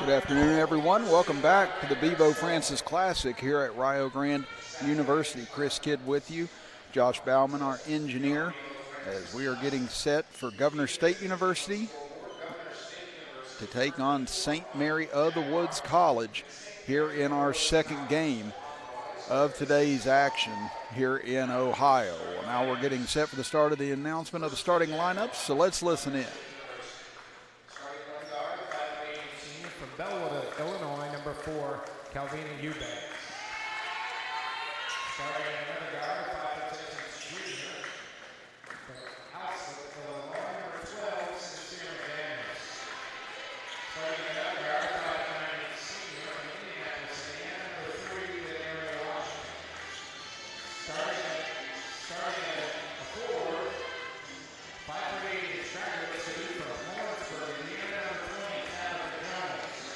Good afternoon, everyone. Welcome back to the Bevo Francis Classic here at Rio Grande University. Chris Kidd with you, Josh Bauman, our engineer, as we are getting set for Governor State University to take on St. Mary of the Woods College here in our second game of today's action here in Ohio. Well, now we're getting set for the start of the announcement of the starting lineups, so let's listen in. From Bevo, Illinois, number 4, Calvina Eubank. Starting another guard, 5'6" junior. From Alsip, Illinois, number 12, Sincere Daniels. Starting another guard, 5'9" senior from Indianapolis, Indiana, number 3, Daniel Washington. Starting at a forward, 5'8" graduate student from Lawrenceburg, Indiana, number 20, Tabitha Jones.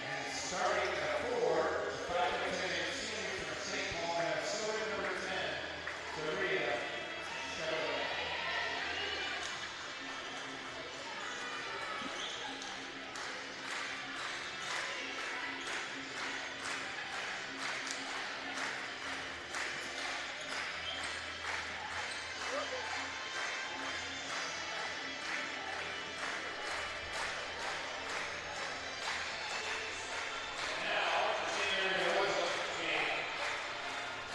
And starting at a forward, the 5'10" senior from St. Paul, Minnesota, number 10, Doria Chevrolet.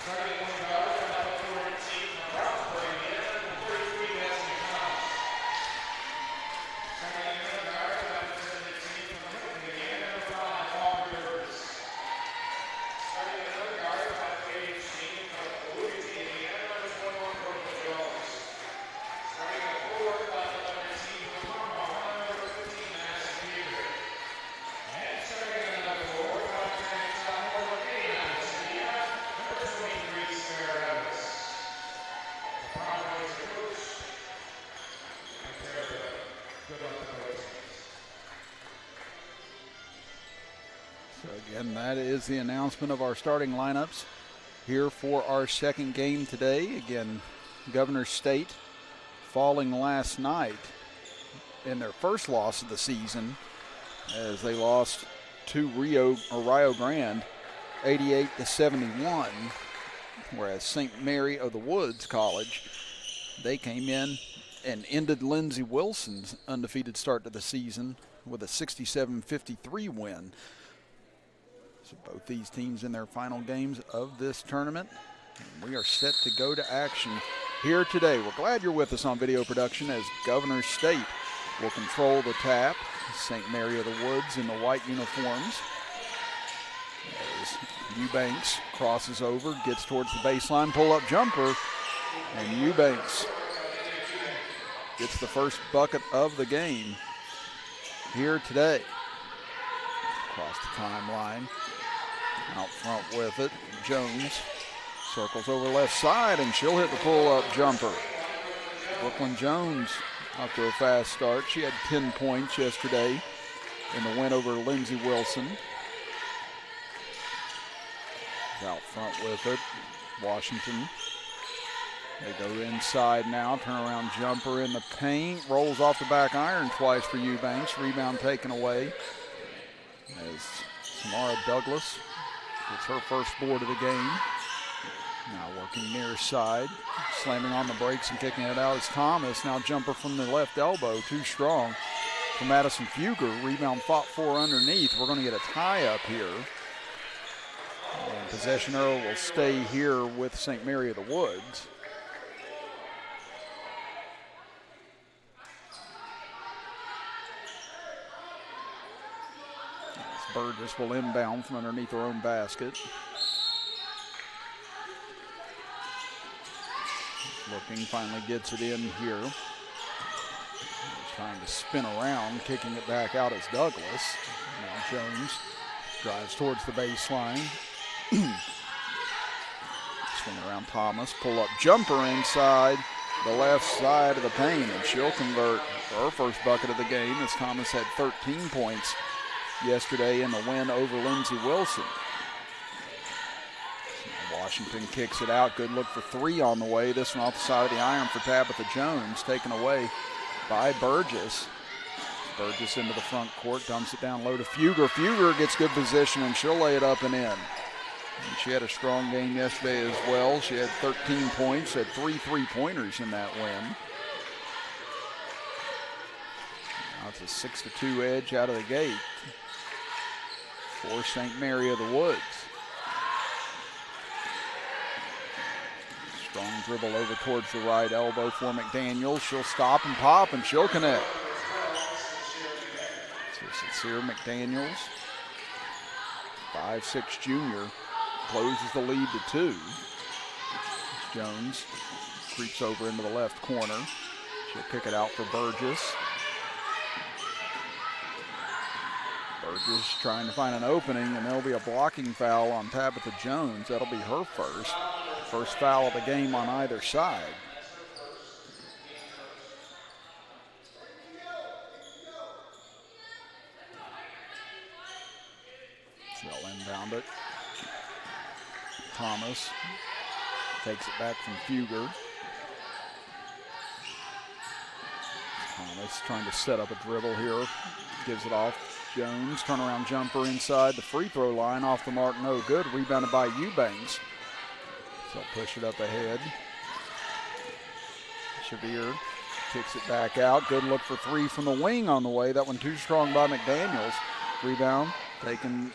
Starting one guard, 5'4" from Roxbury, Indiana, number 33, Destiny Thomas. Starting another guard, 5'17" from Milton, Indiana, number 5, Aubrey Burgess. Starting another guard, 5'18" from Louisville, Indiana, number 21, Courtney Jones. Starting at forward, 5'11" from Parma, Ohio, number 15, Madison Peter. And starting another forward, 5'10" from Indianapolis, Indiana, number 23, Sarah Evans. The Broncos are coached by Sarah Evans. Good luck to both teams. So again, that is the announcement of our starting lineups here for our second game today. Again, Governor State falling last night in their first loss of the season as they lost to Rio Grande 88-71, whereas St. Mary of the Woods College, they came in and ended Lindsey Wilson's undefeated start to the season with a 67-53 win. So both these teams in their final games of this tournament. And we are set to go to action here today. We're glad you're with us on video production as Governor State will control the tap. St. Mary of the Woods in the white uniforms. As Eubanks crosses over, gets towards the baseline, pull-up jumper, and Eubanks gets the first bucket of the game here today. Across the timeline, out front with it, Jones circles over left side, and she'll hit the pull-up jumper. Brooklyn Jones off to a fast start. She had 10 points yesterday in the win over Lindsey Wilson. Out front with it, Washington. They go inside now, turnaround jumper in the paint, rolls off the back iron twice for Eubanks, rebound taken away as Samara Douglas gets her first board of the game. Now working near side, slamming on the brakes and kicking it out is Thomas. Now jumper from the left elbow, too strong for Madison Fugger. Rebound fought for underneath. We're going to get a tie up here. And possession arrow will stay here with St. Mary of the Woods. As Burgess will inbound from underneath her own basket. Looking, finally gets it in here. Trying to spin around, kicking it back out as Douglas. Now Jones drives towards the baseline. Swing around Thomas, pull up jumper inside the left side of the paint, and she'll convert her first bucket of the game as Thomas had 13 points yesterday in the win over Lindsey Wilson. Washington kicks it out. Good look for three on the way. This one off the side of the iron for Tabitha Jones, taken away by Burgess. Burgess into the front court, dumps it down low to Fugger. Fugger gets good position, and she'll lay it up and in. And she had a strong game yesterday as well. She had 13 points, had 3 3-pointers in that win. Now it's a 6-2 edge out of the gate for St. Mary of the Woods. Strong dribble over towards the right elbow for McDaniels. She'll stop and pop, and she'll connect. So Sincere McDaniels, 5'6" junior, closes the lead to 2. Jones creeps over into the left corner. She'll kick it out for Burgess. Burgess trying to find an opening, and there'll be a blocking foul on Tabitha Jones. That'll be her first. First foul of the game on either side. They'll inbound it. Thomas takes it back from Fugger. Thomas trying to set up a dribble here. Gives it off. Jones, turnaround jumper inside the free throw line. Off the mark, no good. Rebounded by Eubanks. They'll push it up ahead. Shavir kicks it back out. Good look for 3 from the wing on the way. That one too strong by McDaniels. Rebound taken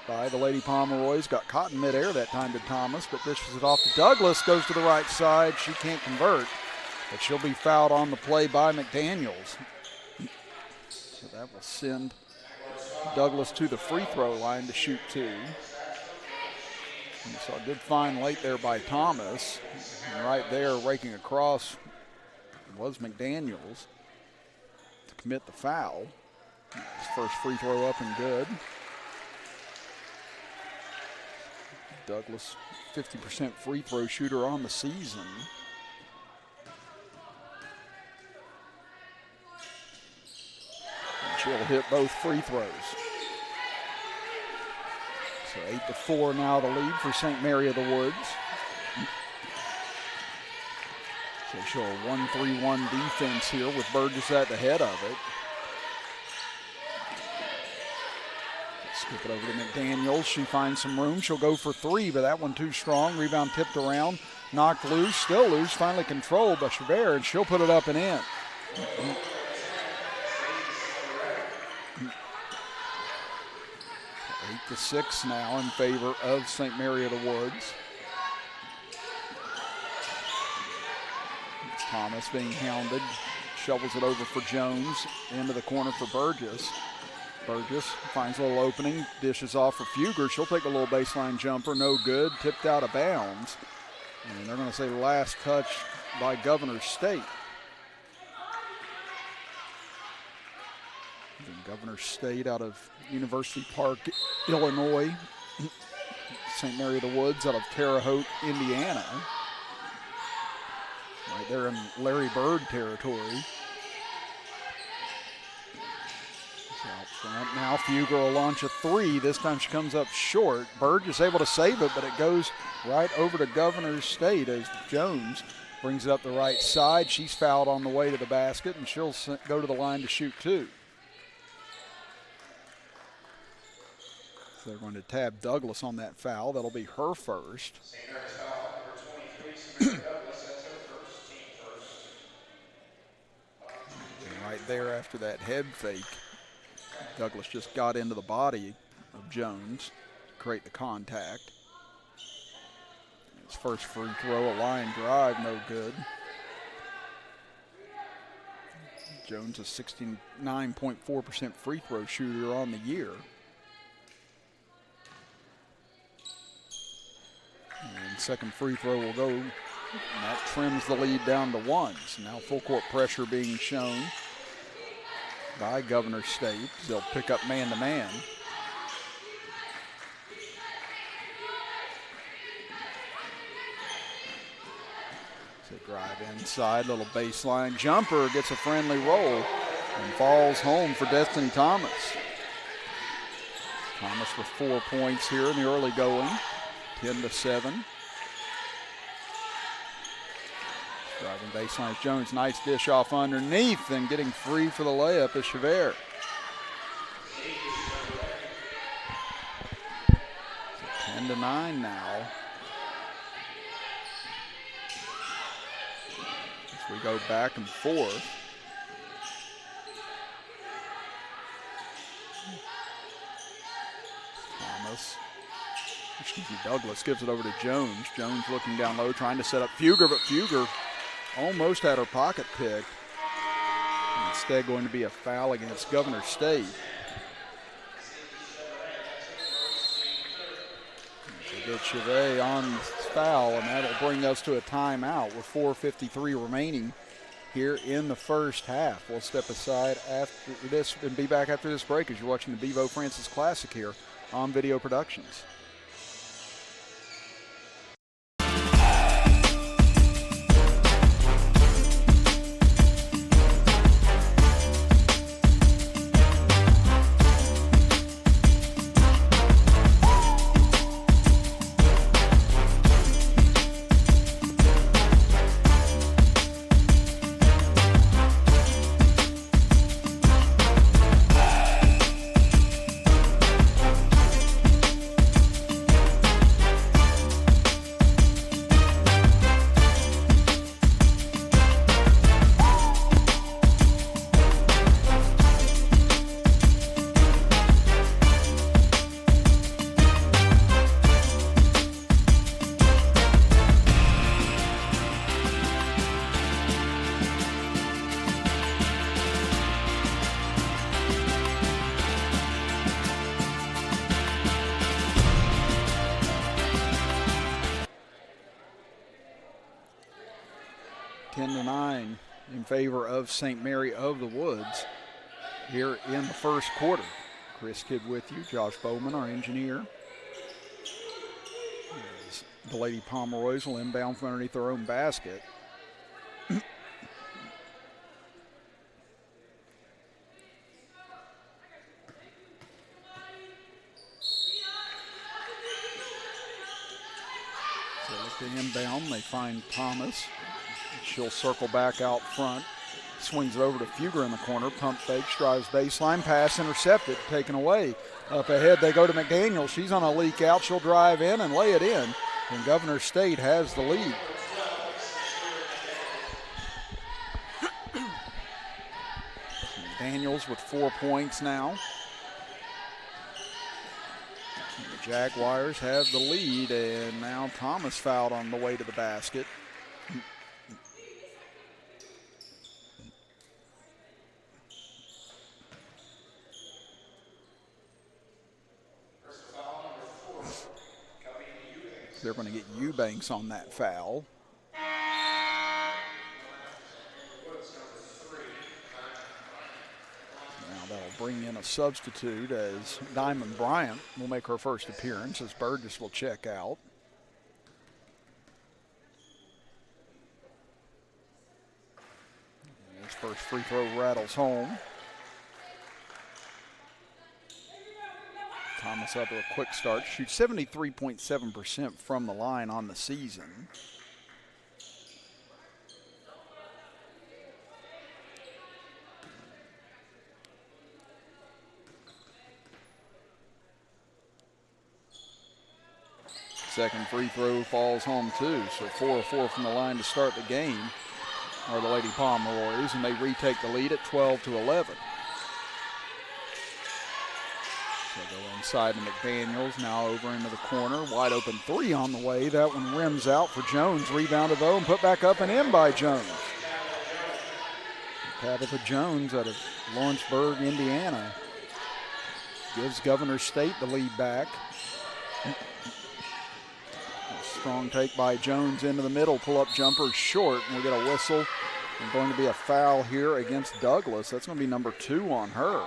by the Lady Pomeroys. Got caught in midair that time to Thomas, but dishes it off to Douglas. Goes to the right side. She can't convert, but she'll be fouled on the play by McDaniels. So that will send Douglas to the free throw line to shoot 2. And so a good find late there by Thomas. And right there, raking across, was McDaniels to commit the foul. His first free throw up and good. Douglas, 50% free throw shooter on the season. And she'll hit both free throws. So 8-4 now the lead for St. Mary of the Woods. So she'll a 1-3-1 defense here with Burgess at the head of it. Skip it over to McDaniels. She finds some room. She'll go for 3, but that one too strong. Rebound tipped around, knocked loose, still loose, finally controlled by Chavert, and she'll put it up and in. 8-6 now in favor of St. Mary of the Woods. It's Thomas being hounded. Shovels it over for Jones. Into the corner for Burgess. Burgess finds a little opening. Dishes off for Fugger. She'll take a little baseline jumper. No good. Tipped out of bounds. And they're going to say last touch by Governor State. Governor State out of University Park, Illinois. St. Mary of the Woods out of Terre Haute, Indiana. Right there in Larry Bird territory. So out front now, Fugger will launch a 3. This time she comes up short. Bird is able to save it, but it goes right over to Governor State as Jones brings it up the right side. She's fouled on the way to the basket, and she'll go to the line to shoot 2. They're going to tab Douglas on that foul. That'll be her first. And right there after that head fake, Douglas just got into the body of Jones to create the contact. His first free throw, a line drive, no good. Jones, a 69.4% free throw shooter on the year. And second free throw will go, and that trims the lead down to 1. So now full court pressure being shown by Governor State. They'll pick up man-to-man. So drive inside, little baseline jumper, gets a friendly roll and falls home for Destiny Thomas. Thomas with 4 points here in the early going. 10-7. Driving baseline is Jones. Nice dish off underneath, and getting free for the layup is Chavert. 10-9 now. As we go back and forth. Douglas gives it over to Jones. Jones looking down low, trying to set up Fugger, but Fugger almost had her pocket picked. Instead going to be a foul against Governor State. They get Chevet on foul, and that'll bring us to a timeout with 4:53 remaining here in the first half. We'll step aside after this and be back after this break as you're watching the Bevo Francis Classic here on Video Productions. In favor of St. Mary of the Woods here in the first quarter. Chris Kidd with you, Josh Bowman, our engineer. As the Lady Pomeroys will inbound from underneath their own basket. So with the inbound, they find Thomas. She'll circle back out front, swings it over to Fugger in the corner, pump fake, drives baseline, pass intercepted, taken away. Up ahead they go to McDaniel. She's on a leak out. She'll drive in and lay it in, and Governor State has the lead. McDaniels with 4 points now. The Jaguars have the lead, and now Thomas fouled on the way to the basket. They're going to get Eubanks on that foul. Now that'll bring in a substitute as Diamond Bryant will make her first appearance as Burgess will check out. His first free throw rattles home. Thomas up to a quick start, shoots 73.7% from the line on the season. Second free throw falls home too, so 4 of 4 from the line to start the game are the Lady Pomeroys, and they retake the lead at 12-11. They go inside to McDaniels, now over into the corner. Wide open three on the way. That one rims out for Jones. Rebounded though and put back up and in by Jones. Tabitha Jones out of Lawrenceburg, Indiana, gives Governor State the lead back. A strong take by Jones into the middle. Pull-up jumper short, and we get a whistle. And going to be a foul here against Douglas. That's going to be number 2 on her.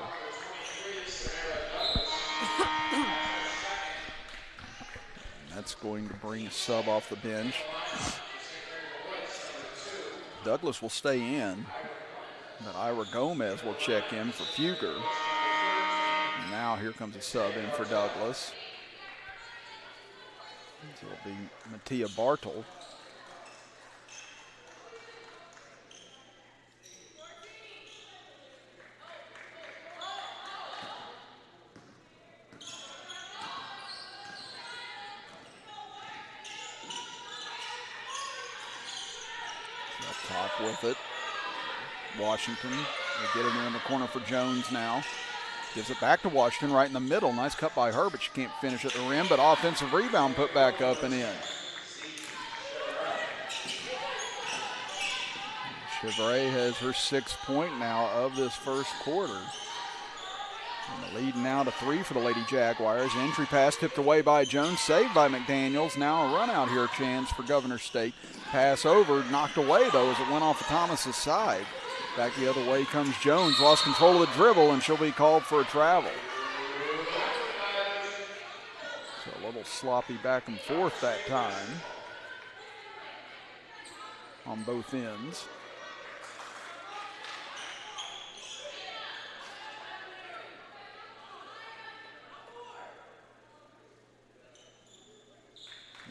That's going to bring a sub off the bench. Douglas will stay in, but Ira Gomez will check in for Fugger. And now here comes a sub in for Douglas. It'll be Mattia Bartle. Top with it. Washington, they get it in the corner for Jones now. Gives it back to Washington right in the middle. Nice cut by her, but she can't finish at the rim, but offensive rebound put back up and in. Chevrolet has her 6th point now of this first quarter. And the lead now to 3 for the Lady Jaguars. Entry pass tipped away by Jones, saved by McDaniels. Now a run out here chance for Governor State. Pass over, knocked away though as it went off of Thomas's side. Back the other way comes Jones, lost control of the dribble, and she'll be called for a travel. So a little sloppy back and forth that time on both ends.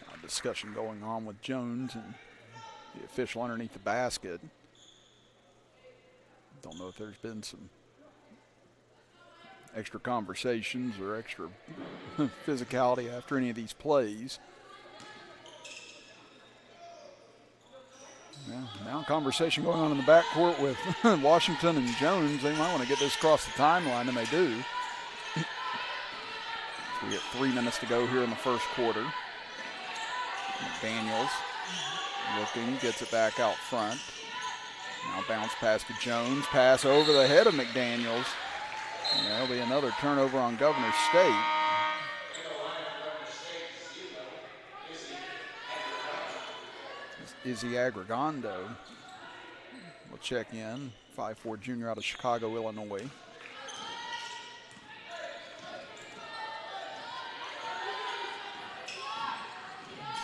Now discussion going on with Jones and the official underneath the basket. Don't know if there's been some extra conversations or extra physicality after any of these plays. Yeah, now conversation going on in the backcourt with Washington and Jones. They might want to get this across the timeline, and they do. So we get 3 minutes to go here in the first quarter. McDaniels looking, gets it back out front. Now bounce pass to Jones, pass over the head of McDaniels. And there'll be another turnover on Governor State. Izzy Agregando will check in, 5'4" junior out of Chicago, Illinois.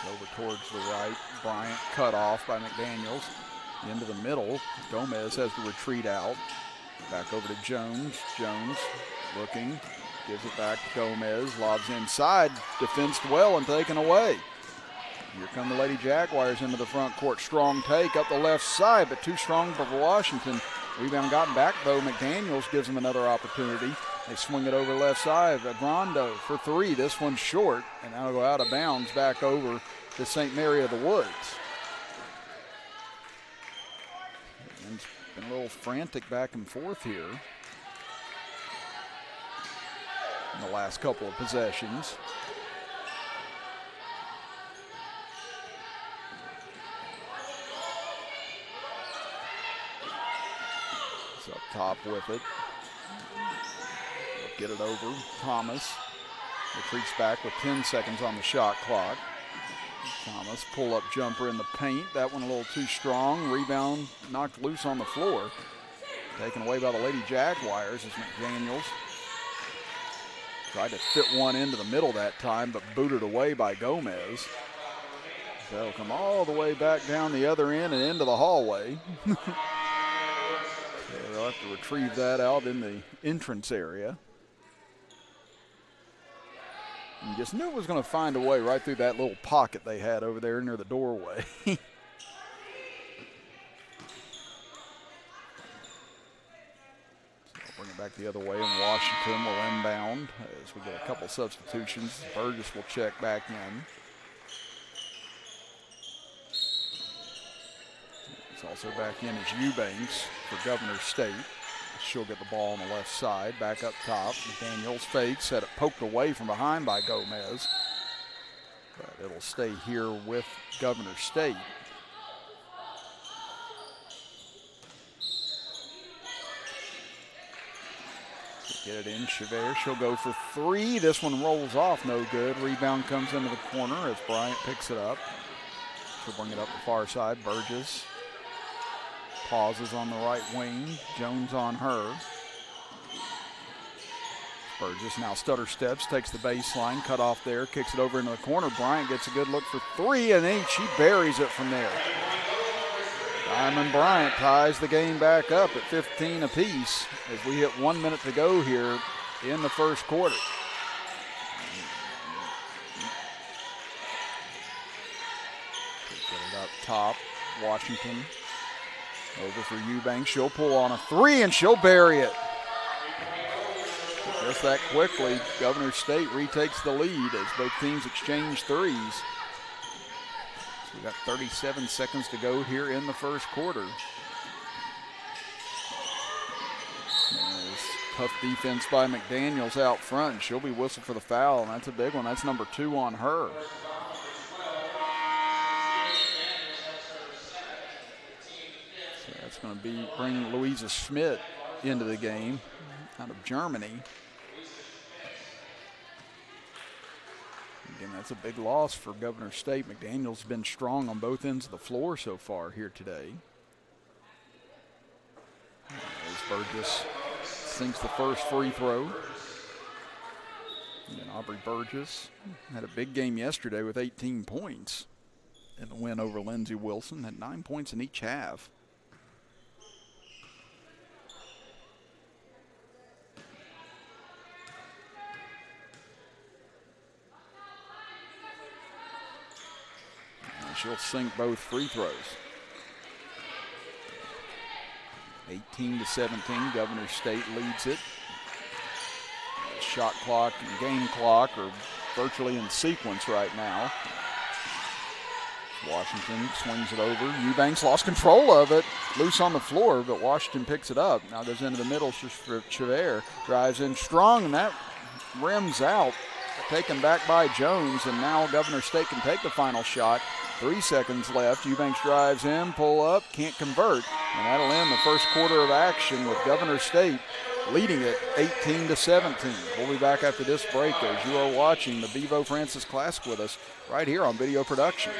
Over towards the right, Bryant cut off by McDaniels. Into the middle, Gomez has to retreat out. Back over to Jones. Jones looking, gives it back to Gomez, lobs inside, defensed well and taken away. Here come the Lady Jaguars into the front court. Strong take up the left side, but too strong for Washington. Rebound gotten back though. McDaniels gives them another opportunity. They swing it over left side. Agrando for 3. This one's short, and now go out of bounds back over to St. Mary of the Woods. It's been a little frantic back and forth here in the last couple of possessions. It's up top with it. Get it over. Thomas retreats back with 10 seconds on the shot clock. Thomas, pull-up jumper in the paint. That one a little too strong. Rebound knocked loose on the floor. Taken away by the Lady Jaguars as McDaniels tried to fit one into the middle that time, but booted away by Gomez. They'll come all the way back down the other end and into the hallway. So they'll have to retrieve that out in the entrance area. You just knew it was going to find a way right through that little pocket they had over there near the doorway. So bring it back the other way, and Washington will inbound as we get a couple substitutions. Burgess will check back in. It's also back in as Eubanks for Governor State. She'll get the ball on the left side, back up top. McDaniels fakes, had it poked away from behind by Gomez. But it'll stay here with Governor State. Get it in, Chever, she'll go for 3. This one rolls off, no good. Rebound comes into the corner as Bryant picks it up. She'll bring it up the far side, Burgess. Pauses on the right wing, Jones on her. Burgess now stutter steps, takes the baseline, cut off there, kicks it over into the corner. Bryant gets a good look for 3, and then she buries it from there. Diamond Bryant ties the game back up at 15 apiece as we hit 1 minute to go here in the first quarter. Get it up top, Washington. Over for Eubanks, she'll pull on a 3 and she'll bury it. Just that quickly, Governor State retakes the lead as both teams exchange threes. We've got 37 seconds to go here in the first quarter. Tough defense by McDaniels out front. She'll be whistled for the foul, and that's a big one. That's number 2 on her. So that's going to bring Louisa Schmidt into the game out of Germany. Again, that's a big loss for Governor State. McDaniel's been strong on both ends of the floor so far here today. As Burgess sinks the first free throw. And Aubrey Burgess had a big game yesterday with 18 points in the win over Lindsey Wilson. Had 9 points in each half. And she'll sink both free throws. 18-17, Governor State leads it. Shot clock and game clock are virtually in sequence right now. Washington swings it over. Eubanks lost control of it. Loose on the floor, but Washington picks it up. Now goes into the middle. Chever drives in strong, and that rims out. Taken back by Jones, and now Governor State can take the final shot. 3 seconds left. Eubanks drives in, pull up, can't convert. And that'll end the first quarter of action with Governor State leading it 18-17. We'll be back after this break as you are watching the Bevo Francis Classic with us right here on Video Productions.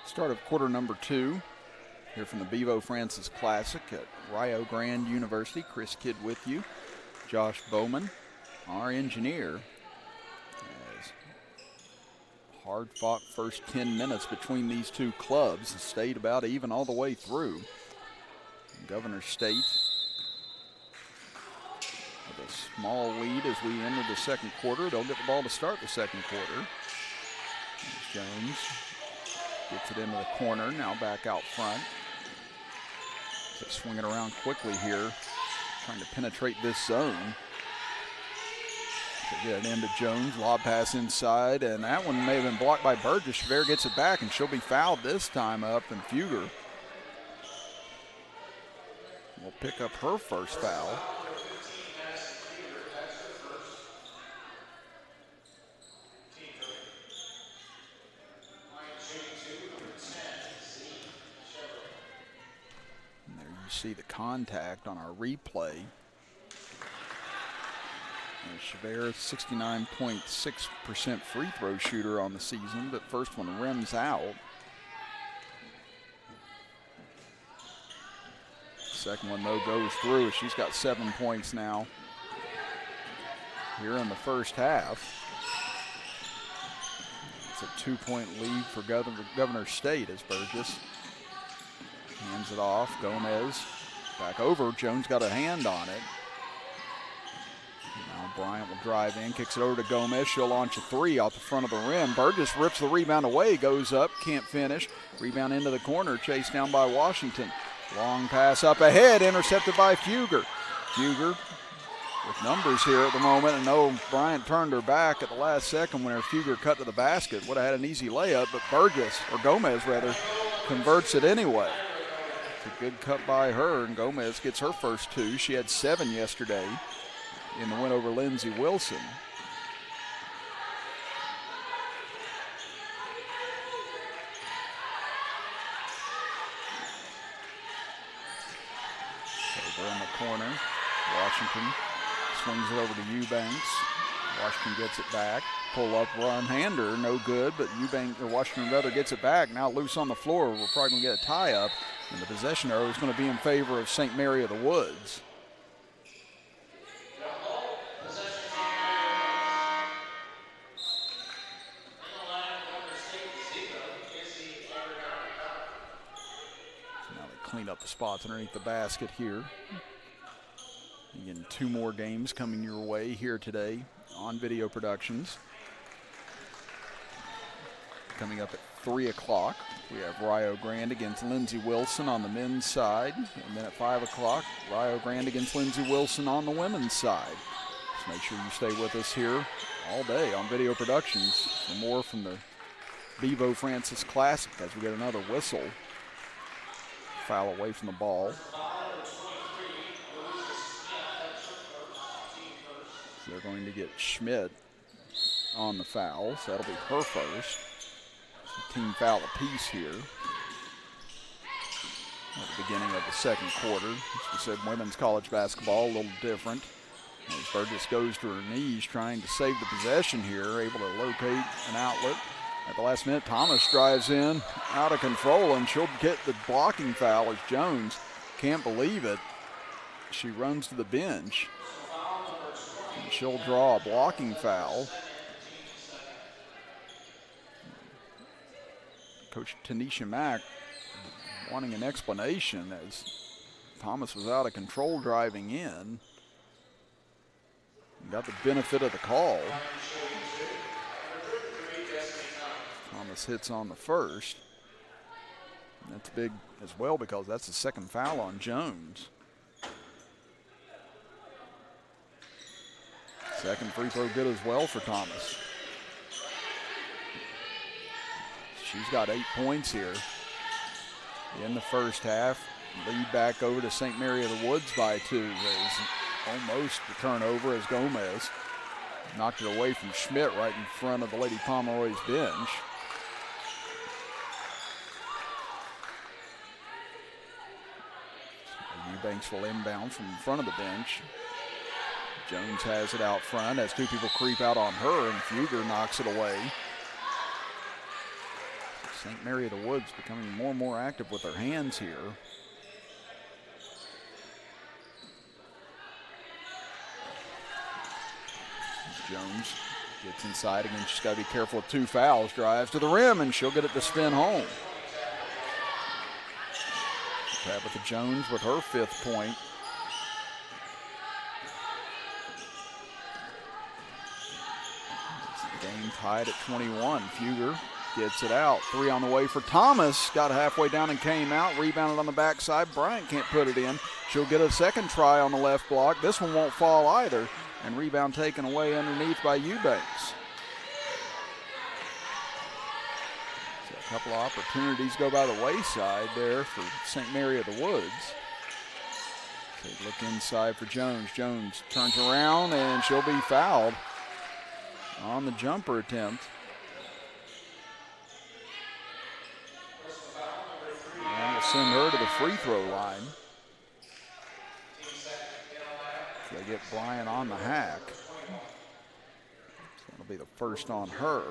Start of quarter number 2 here from the Bevo Francis Classic at Rio Grande University. Chris Kidd with you. Josh Bowman, our engineer. As hard-fought first 10 minutes between these two clubs. Stayed about even all the way through. Governor State with a small lead as we enter the second quarter. They'll get the ball to start the second quarter. There's Jones. Gets it into the corner, now back out front. So swing it around quickly here, trying to penetrate this zone. So get it into Jones, lob pass inside, and that one may have been blocked by Burgess. Chever gets it back, and she'll be fouled this time up, and Fugger will pick up her first foul. See the contact on our replay. Chever, 69.6% free throw shooter on the season, but first one rims out. Second one, though, goes through. She's got 7 points now here in the first half. It's a 2-point lead for Governor State as Burgess hands it off. Gomez back over. Jones got a hand on it. Now Bryant will drive in, kicks it over to Gomez. She'll launch a 3 off the front of the rim. Burgess rips the rebound away, goes up, can't finish. Rebound into the corner, chased down by Washington. Long pass up ahead, intercepted by Fugger. Fugger with numbers here at the moment. And no, Bryant turned her back at the last second when her Fugger cut to the basket. Would have had an easy layup, but Gomez converts it anyway. It's a good cut by her, and Gomez gets her first 2. She had 7 yesterday in the win over Lindsey Wilson. Over in the corner, Washington swings it over to Eubanks. Washington gets it back. Pull up, run, hander, no good, but Washington gets it back. Now loose on the floor. We're probably going to get a tie up, and the possession arrow is going to be in favor of St. Mary of the Woods. Clean up the spots underneath the basket here. Again, 2 more games coming your way here today on Video Productions. Coming up at 3 o'clock, we have Rio Grande against Lindsey Wilson on the men's side. And then at 5 o'clock, Rio Grande against Lindsey Wilson on the women's side. So make sure you stay with us here all day on Video Productions for more from the Bevo Francis Classic as we get another whistle. Foul away from the ball. So they're going to get Schmidt on the foul, so that'll be her first. It's a team foul apiece here at the beginning of the second quarter. As we said, women's college basketball a little different. As Burgess goes to her knees trying to save the possession here, able to locate an outlet. At the last minute, Thomas drives in, out of control, and she'll get the blocking foul as Jones can't believe it. She runs to the bench, and she'll draw a blocking foul. Coach Tanisha Mack wanting an explanation as Thomas was out of control driving in. Got the benefit of the call. Thomas hits on the first. And that's big as well because that's the second foul on Jones. Second free throw good as well for Thomas. She's got 8 points here in the first half. Lead back over to St. Mary of the Woods by 2. There's almost the turnover as Gomez knocked it away from Schmidt right in front of the Lady Pomeroy's bench. Eubanks will inbound from in front of the bench. Jones has it out front as 2 people creep out on her, and Fugger knocks it away. St. Mary of the Woods becoming more and more active with their hands here. Jones gets inside again. She's got to be careful with 2 fouls. Drives to the rim, and she'll get it to spin home. Tabitha Jones with her 5th point. Game tied at 21. Fugger gets it out. 3 on the way for Thomas. Got halfway down and came out. Rebounded on the backside. Bryant can't put it in. She'll get a second try on the left block. This one won't fall either. And rebound taken away underneath by Eubanks. So a couple of opportunities go by the wayside there for St. Mary of the Woods. So look inside for Jones. Jones turns around and she'll be fouled on the jumper attempt. And we'll send her to the free throw line. So they get Bryant on the hack. So that'll be the first on her.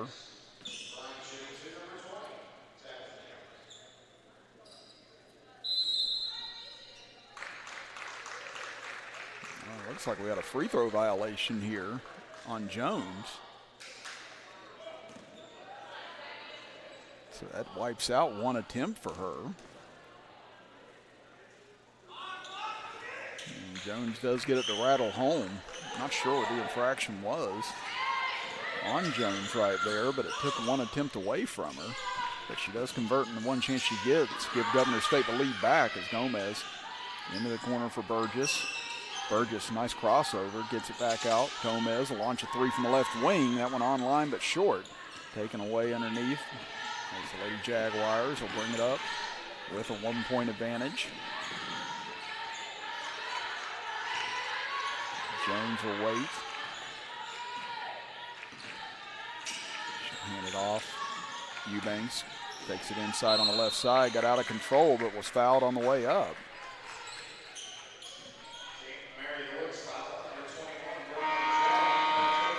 Well, looks like we had a free throw violation here on Jones. So that wipes out 1 attempt for her. And Jones does get it to rattle home. Not sure what the infraction was on Jones right there, but it took 1 attempt away from her. But she does convert in the 1 chance she gets. Give Governor State the lead back as Gomez into the corner for Burgess. Burgess, nice crossover, gets it back out. Gomez will launch a three from the left wing. That one on line but short. Taken away underneath as the Lady Jaguars will bring it up with a 1-point advantage. Jones will wait. She'll hand it off. Eubanks takes it inside on the left side, got out of control but was fouled on the way up.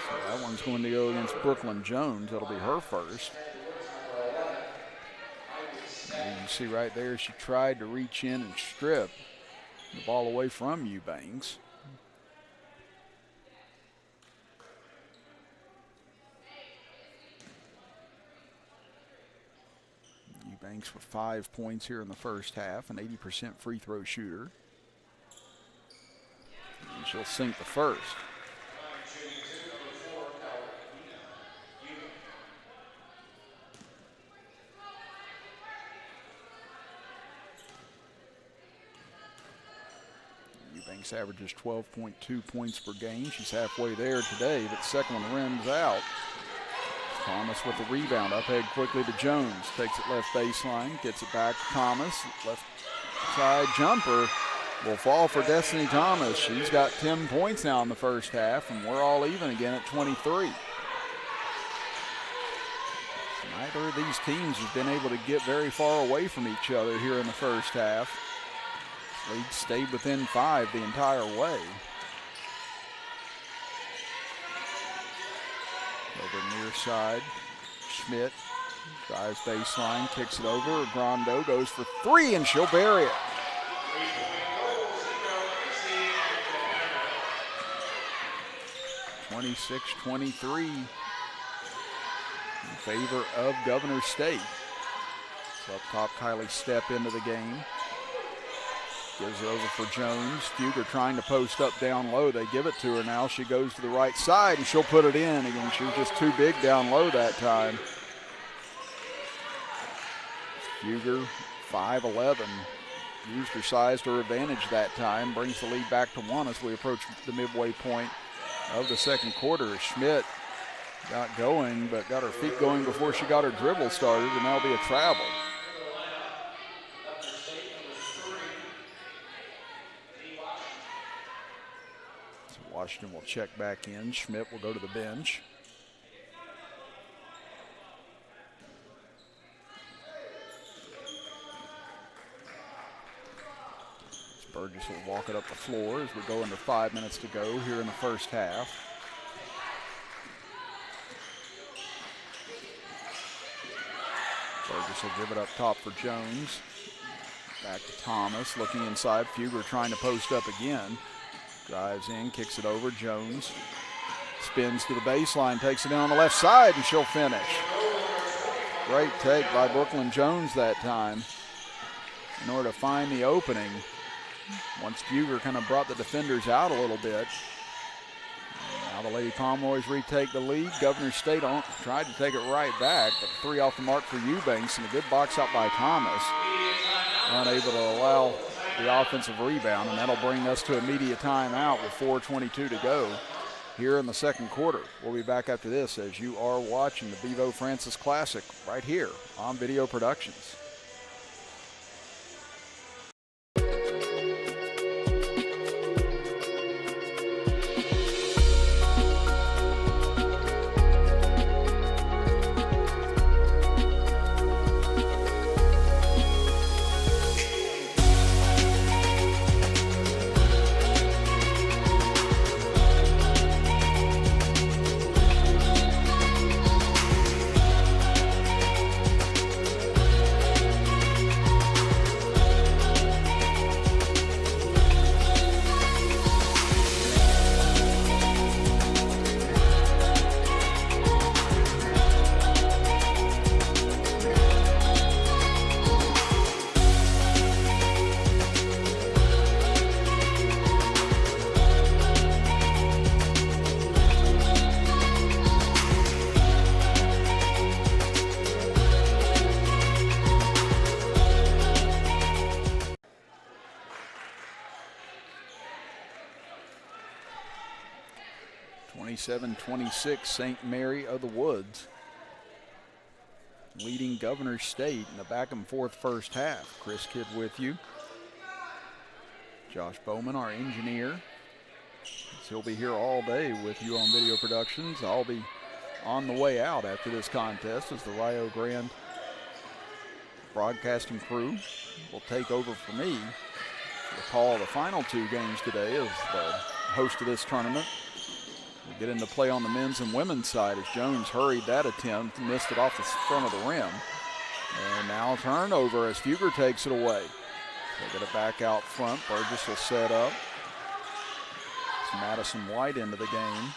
So that one's going to go against Brooklyn Jones. That'll be her first. And you see right there, she tried to reach in and strip the ball away from Eubanks. Eubanks with 5 points here in the first half, an 80% free throw shooter. And she'll sink the first. Eubanks averages 12.2 points per game. She's halfway there today, but the second one rims out. Thomas with the rebound, up ahead quickly to Jones. Takes it left baseline, gets it back to Thomas. Left side jumper will fall for Destiny Thomas. She's got 10 points now in the first half, and we're all even again at 23. Neither of these teams has been able to get very far away from each other here in the first half. Lead stayed within 5 the entire way. Over near side, Schmidt drives baseline, kicks it over. Grando goes for 3 and she'll bury it. (26-23) in favor of Governor State. So up top, Kylie Stepp into the game. Gives it over for Jones. Fugger trying to post up down low. They give it to her now. She goes to the right side and she'll put it in. Again, she was just too big down low that time. Fugger, 5'11", used her size to her advantage that time. Brings the lead back to 1 as we approach the midway point of the second quarter. Schmidt got going, but got her feet going before she got her dribble started, and that'll be a travel. Washington will check back in. Schmidt will go to the bench. Burgess will walk it up the floor as we go under 5 minutes to go here in the first half. Burgess will give it up top for Jones. Back to Thomas, looking inside. Fugger trying to post up again. Drives in, kicks it over. Jones spins to the baseline, takes it in on the left side, and she'll finish. Great take by Brooklyn Jones that time in order to find the opening. Once Fugger kind of brought the defenders out a little bit. Now the Lady Pomeroys retake the lead. Governor State tried to take it right back, but 3 off the mark for Eubanks, and a good box out by Thomas. Unable to allow the offensive rebound, and that'll bring us to immediate timeout with 4:22 to go here in the second quarter. We'll be back after this as you are watching the Bevo Francis Classic right here on Video Productions. 27-26, St. Mary of the Woods leading Governor State in the back and forth first half. Chris Kidd with you. Josh Bowman, our engineer. He'll be here all day with you on Video Productions. I'll be on the way out after this contest as the Rio Grande broadcasting crew will take over for me to call the final two games today as the host of this tournament. We'll get into play on the men's and women's side as Jones hurried that attempt, missed it off the front of the rim. And now turnover as Fugger takes it away. They'll get it back out front. Burgess will set up. It's Madison White into the game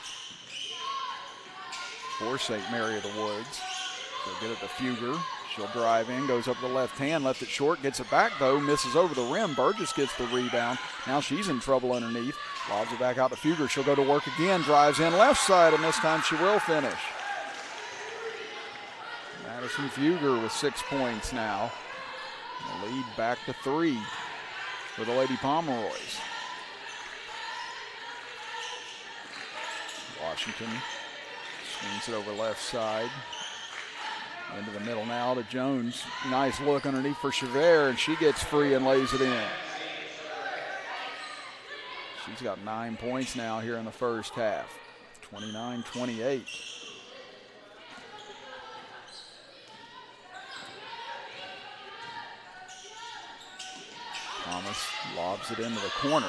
for St. Mary of the Woods. They'll get it to Fugger. She'll drive in, goes up the left hand, left it short, gets it back though, misses over the rim. Burgess gets the rebound. Now she's in trouble underneath. Lobs it back out to Fugger. She'll go to work again, drives in left side, and this time she will finish. Madison Fugger with 6 points now. The lead back to 3 for the Lady Pomeroys. Washington swings it over left side. Into the middle now to Jones. Nice look underneath for Chavert, and she gets free and lays it in. She's got 9 points now here in the first half. 29-28. Thomas lobs it into the corner.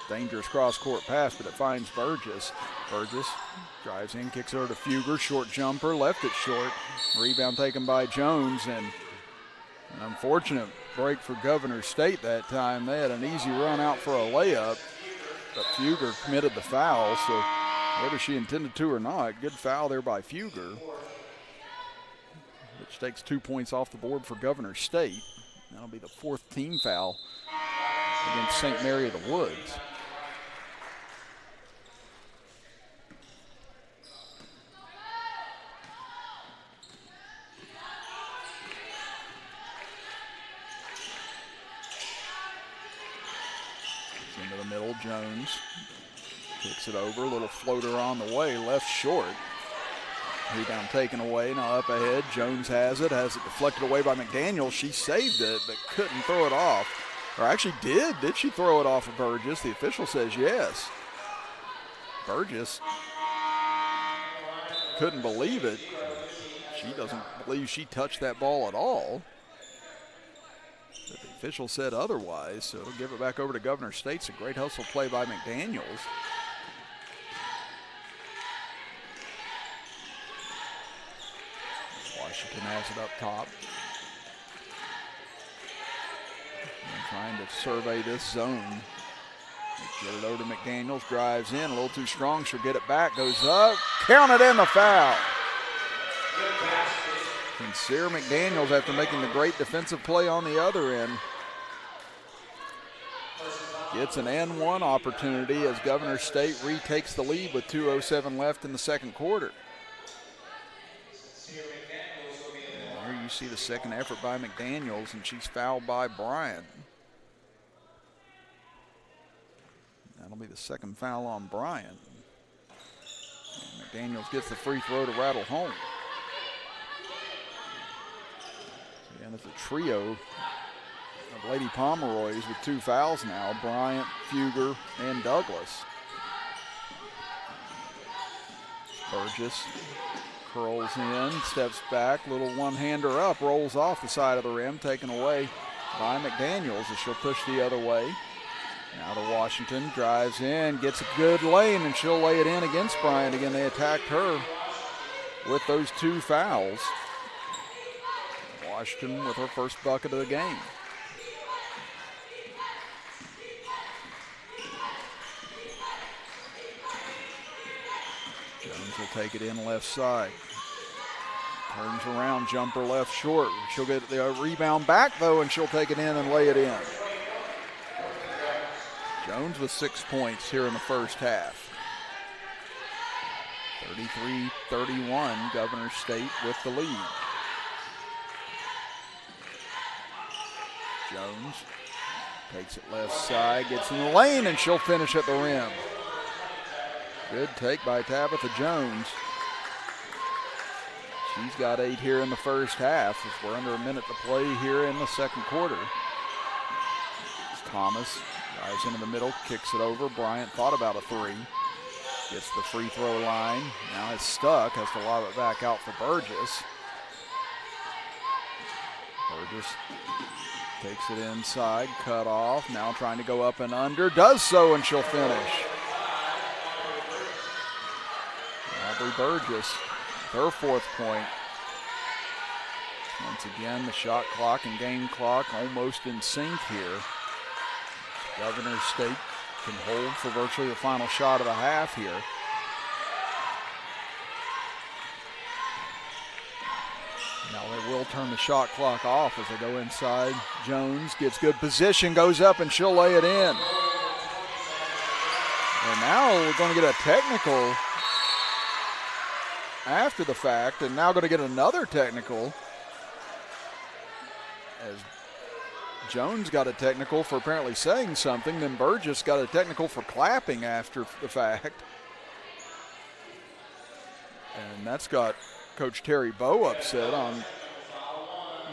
Dangerous cross-court pass, but it finds Burgess. Burgess drives in, kicks it over to Fugger. Short jumper, left it short. Rebound taken by Jones, and an unfortunate break for Governor State that time. They had an easy run out for a layup, but Fugger committed the foul, so whether she intended to or not, good foul there by Fugger, which takes 2 points off the board for Governor State. That'll be the 4th team foul against St. Mary of the Woods. Into the middle, Jones kicks it over, a little floater on the way, left short. Rebound taken away, now up ahead. Jones has it deflected away by McDaniel. She saved it, but couldn't throw it off. Or actually did. Did she throw it off of Burgess? The official says yes. Burgess couldn't believe it. She doesn't believe she touched that ball at all. But the official said otherwise, so it'll give it back over to Governor State. It's a great hustle play by McDaniels. Washington has it up top. And trying to survey this zone. Get it over to McDaniels, drives in, a little too strong. She'll get it back, goes up, counted in the foul. Sincere McDaniels, after making the great defensive play on the other end, gets an N1 opportunity as Governor State retakes the lead with 2:07 left in the second quarter. And there you see the second effort by McDaniels, and she's fouled by Bryant. That'll be the second foul on Bryant. And McDaniels gets the free throw to rattle home. And it's a trio of Lady Pomeroys with 2 fouls now. Bryant, Fugger, and Douglas. Burgess curls in, steps back, little one-hander up, rolls off the side of the rim, taken away by McDaniels as she'll push the other way. Now to Washington, drives in, gets a good lane, and she'll lay it in against Bryant. Again, they attacked her with those 2 fouls. Washington with her first bucket of the game. Jones will take it in left side. Turns around, jumper left short. She'll get the rebound back though, and she'll take it in and lay it in. Jones with 6 points here in the first half. 33-31, Governor State with the lead. Jones takes it left side, gets in the lane, and she'll finish at the rim. Good take by Tabitha Jones. She's got 8 here in the first half as we're under a minute to play here in the second quarter. It's Thomas drives into the middle, kicks it over. Bryant thought about a 3. Gets to the free throw line. Now it's stuck, has to lob it back out for Burgess. Burgess takes it inside, cut off. Now trying to go up and under. Does so, and she'll finish. Aubrey Burgess, her 4th point. Once again, the shot clock and game clock almost in sync here. Governor State can hold for virtually the final shot of the half here. Now they will turn the shot clock off as they go inside. Jones gets good position, goes up, and she'll lay it in. And now we're going to get a technical after the fact, and now going to get another technical as Jones got a technical for apparently saying something, then Burgess got a technical for clapping after the fact. And that's got Coach Terry Bowe upset on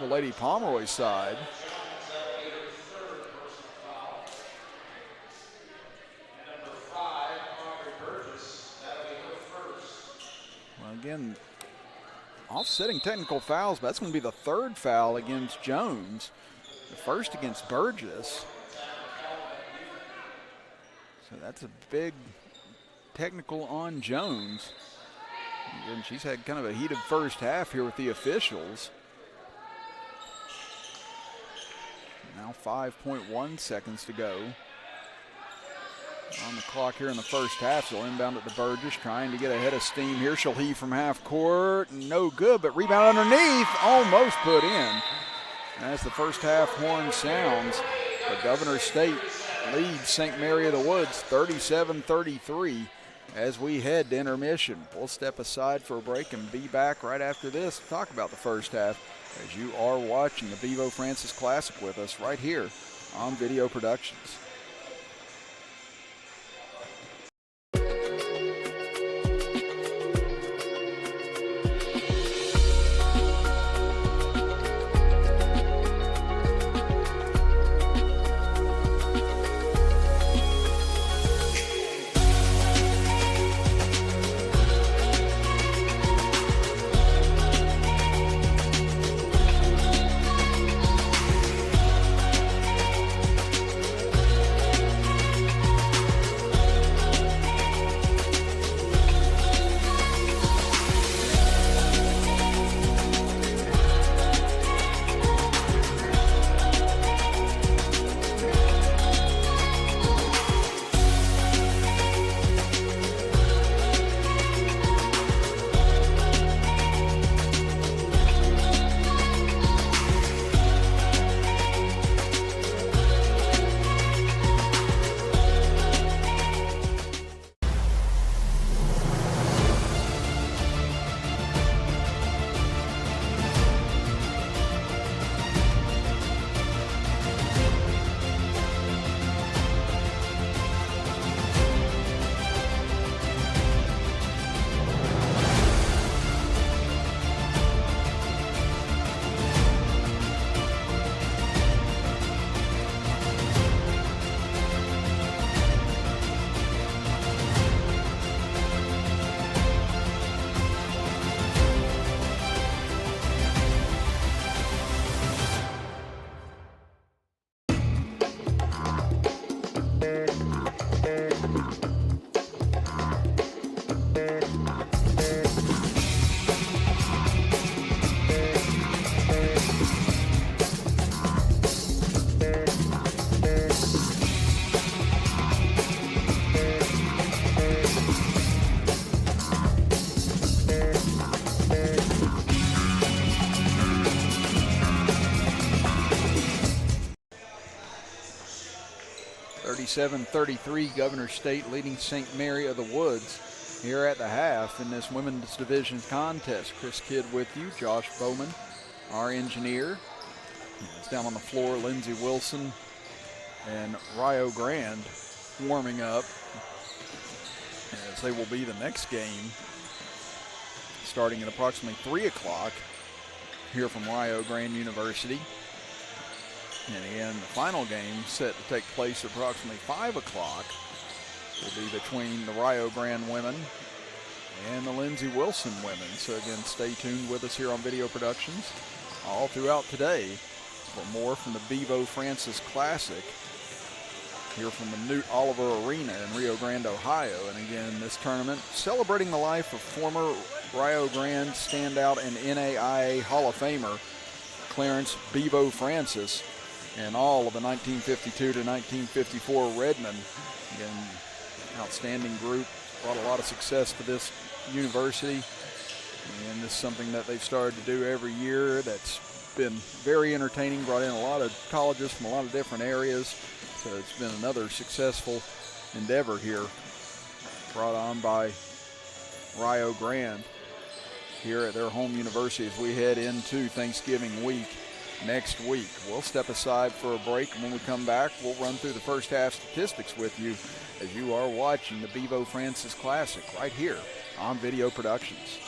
the Lady Pomeroy side. Well, again, offsetting technical fouls, but that's going to be the 3rd foul against Jones. The 1st against Burgess. So that's a big technical on Jones. And she's had kind of a heated first half here with the officials. Now 5.1 seconds to go on the clock here in the first half. So inbound it to Burgess, trying to get ahead of steam here. She'll heave from half court. No good, but rebound underneath. Almost put in. As the first half horn sounds, the Governor State leads St. Mary of the Woods 37-33 as we head to intermission. We'll step aside for a break and be back right after this to talk about the first half as you are watching the Bevo Francis Classic with us right here on Video Productions. (37-33), Governor State leading St. Mary of the Woods here at the half in this women's division contest. Chris Kidd with you, Josh Bowman, our engineer. It's down on the floor, Lindsey Wilson and Rio Grand warming up. as they will be the next game starting at approximately 3 o'clock here from Rio Grande University. And again, the final game set to take place at approximately 5 o'clock will be between the Rio Grande women and the Lindsey Wilson women. So again, stay tuned with us here on Video Productions all throughout today for more from the Bevo Francis Classic here from the Newt Oliver Arena in Rio Grande, Ohio. And again, this tournament celebrating the life of former Rio Grande standout and NAIA Hall of Famer Clarence Bevo Francis and all of the 1952 to 1954 Redmen. Again, outstanding group, brought a lot of success to this university, and this is something that they've started to do every year that's been very entertaining, brought in a lot of colleges from a lot of different areas. So it's been another successful endeavor here brought on by Rio Grande here at their home university as we head into Thanksgiving week next week. We'll step aside for a break, and when we come back, we'll run through the first half statistics with you as you are watching the Bevo Francis Classic right here on Video Productions.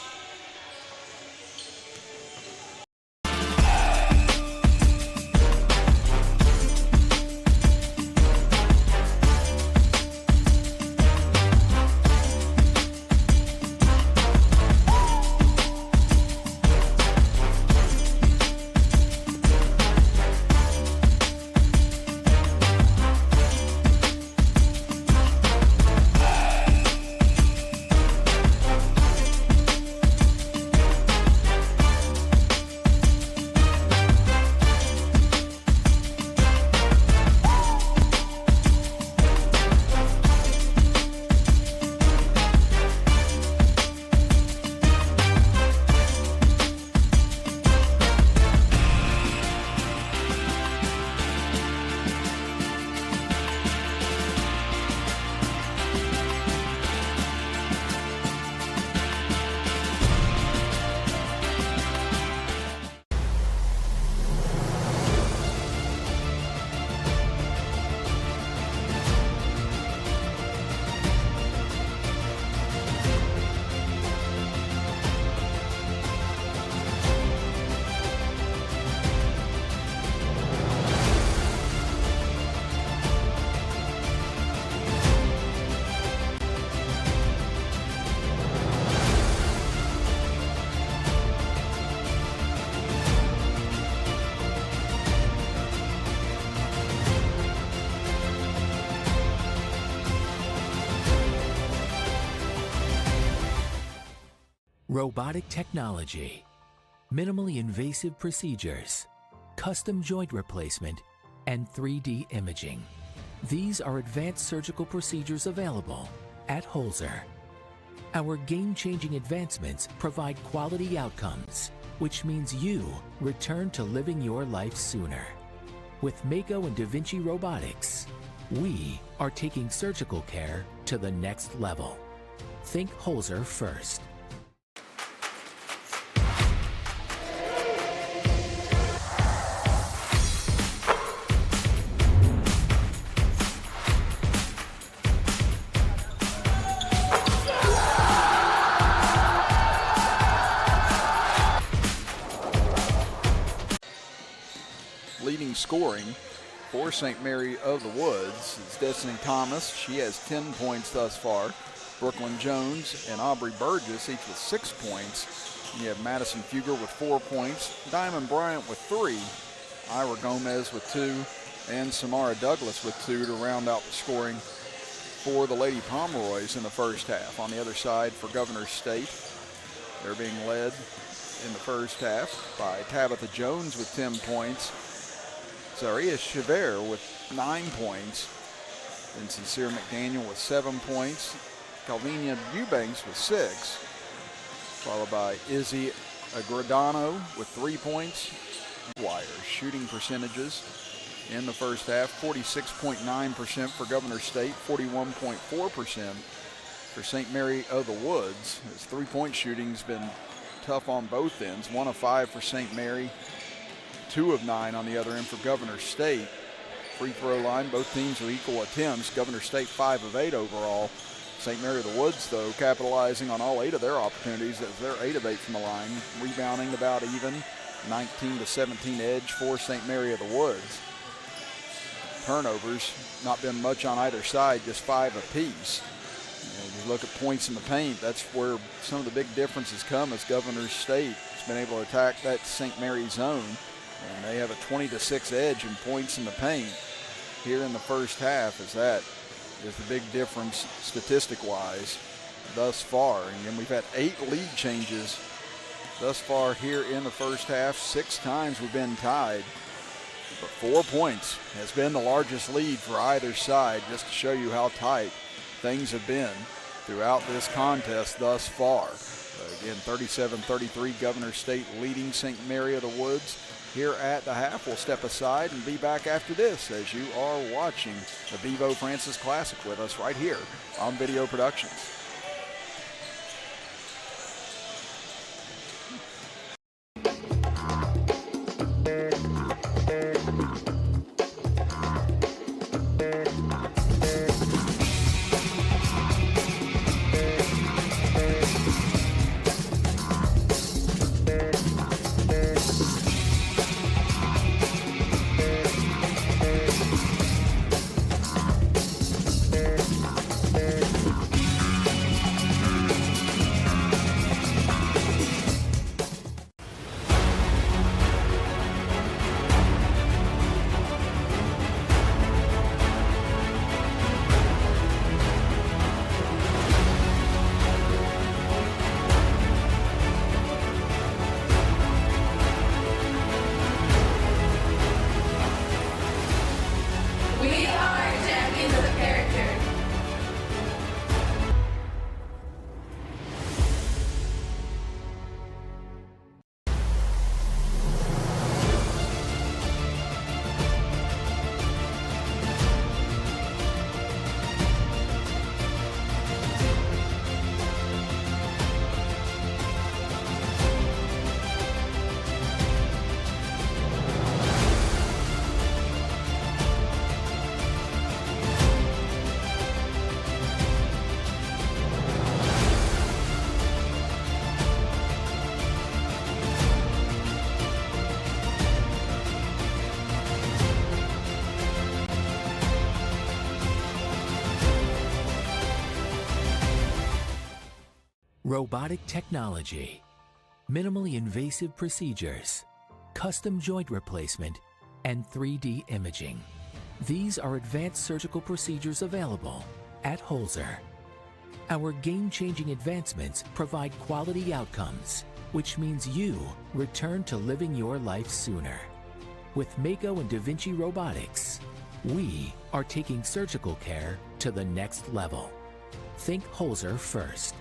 Robotic technology, minimally invasive procedures, custom joint replacement, and 3D imaging. These are advanced surgical procedures available at Holzer. Our game-changing advancements provide quality outcomes, which means you return to living your life sooner. With Mako and Da Vinci Robotics, we are taking surgical care to the next level. Think Holzer first. Leading scoring for St. Mary of the Woods is Destiny Thomas. She has 10 points thus far. Brooklyn Jones and Aubrey Burgess each with 6 points. You have Madison Fugger with 4 points, Diamond Bryant with 3, Ira Gomez with 2, and Samara Douglas with 2 to round out the scoring for the Lady Pomeroys in the first half. On the other side for Governor State, they're being led in the first half by Tabitha Jones with 10 points, Zaria Chever with 9 points, and Sincere McDaniel with 7 points, Calvinia Eubanks with 6, followed by Izzy Agradano with 3 points. Wires shooting percentages in the first half, 46.9% for Governor State, 41.4% for St. Mary of the Woods. His three-point shooting's been tough on both ends. 1 of 5 for St. Mary, 2 of 9 on the other end for Governor State. Free throw line, both teams are equal attempts. Governor State 5 of 8 overall. St. Mary of the Woods, though, capitalizing on all 8 of their opportunities as they're 8 of 8 from the line, rebounding about even, 19-17 edge for St. Mary of the Woods. Turnovers, not been much on either side, just 5 apiece. You look at points in the paint, that's where some of the big differences come as Governor State has been able to attack that St. Mary zone. And they have a 20-6 edge in points in the paint here in the first half, as that is the big difference statistic-wise thus far. And again, we've had 8 lead changes thus far here in the first half. 6 times we've been tied. But 4 points has been the largest lead for either side, just to show you how tight things have been throughout this contest thus far. But again, 37-33, Governor State leading St. Mary of the Woods here at the half. We'll step aside and be back after this as you are watching the Bevo Francis Classic with us right here on Video Productions. Robotic technology, minimally invasive procedures, custom joint replacement, and 3D imaging. These are advanced surgical procedures available at Holzer. Our game-changing advancements provide quality outcomes, which means you return to living your life sooner. With Mako and Da Vinci Robotics, we are taking surgical care to the next level. Think Holzer first.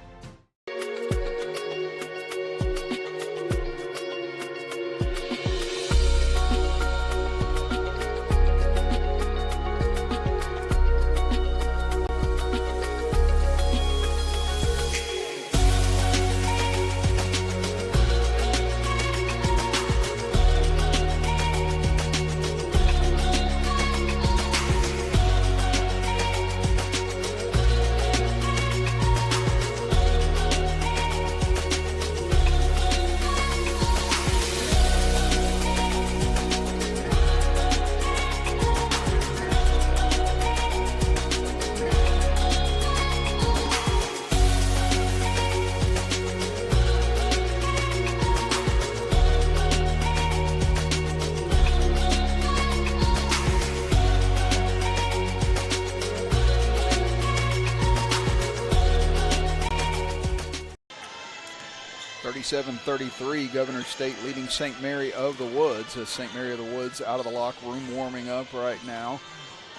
.37-33, Governor State leading St. Mary of the Woods, as St. Mary of the Woods out of the locker room warming up right now.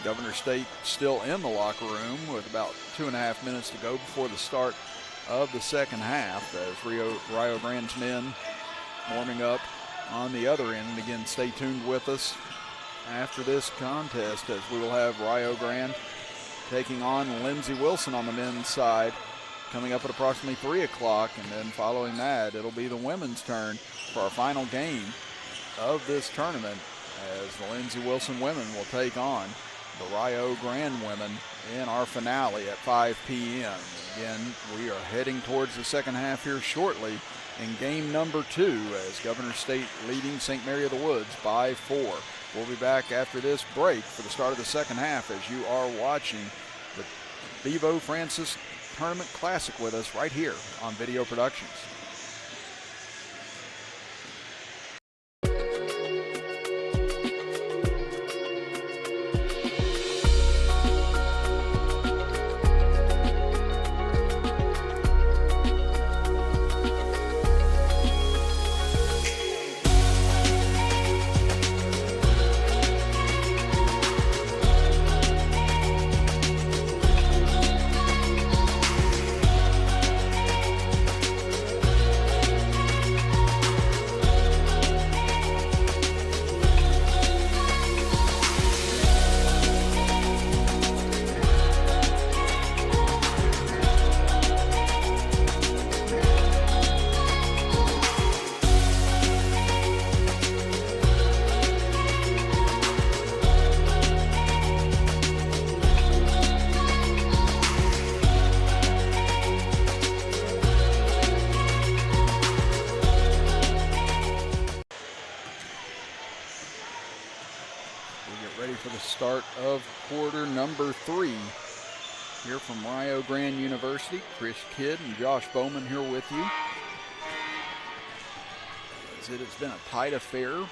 Governor State still in the locker room with about 2.5 minutes to go before the start of the second half, as Rio Grande's men warming up on the other end. And again, stay tuned with us after this contest, as we will have Rio Grande taking on Lindsey Wilson on the men's side, coming up at approximately 3 o'clock, and then following that, it'll be the women's turn for our final game of this tournament, as the Lindsey Wilson women will take on the Rio Grande women in our finale at 5 p.m. Again, we are heading towards the second half here shortly in game number 2 as Governor State leading St. Mary of the Woods by 4. We'll be back after this break for the start of the second half as you are watching the Bevo Francis Tournament Classic with us right here on Video Productions. Start of quarter number 3 here from Rio Grande University. Chris Kidd and Josh Bowman here with you. As it has been a tight affair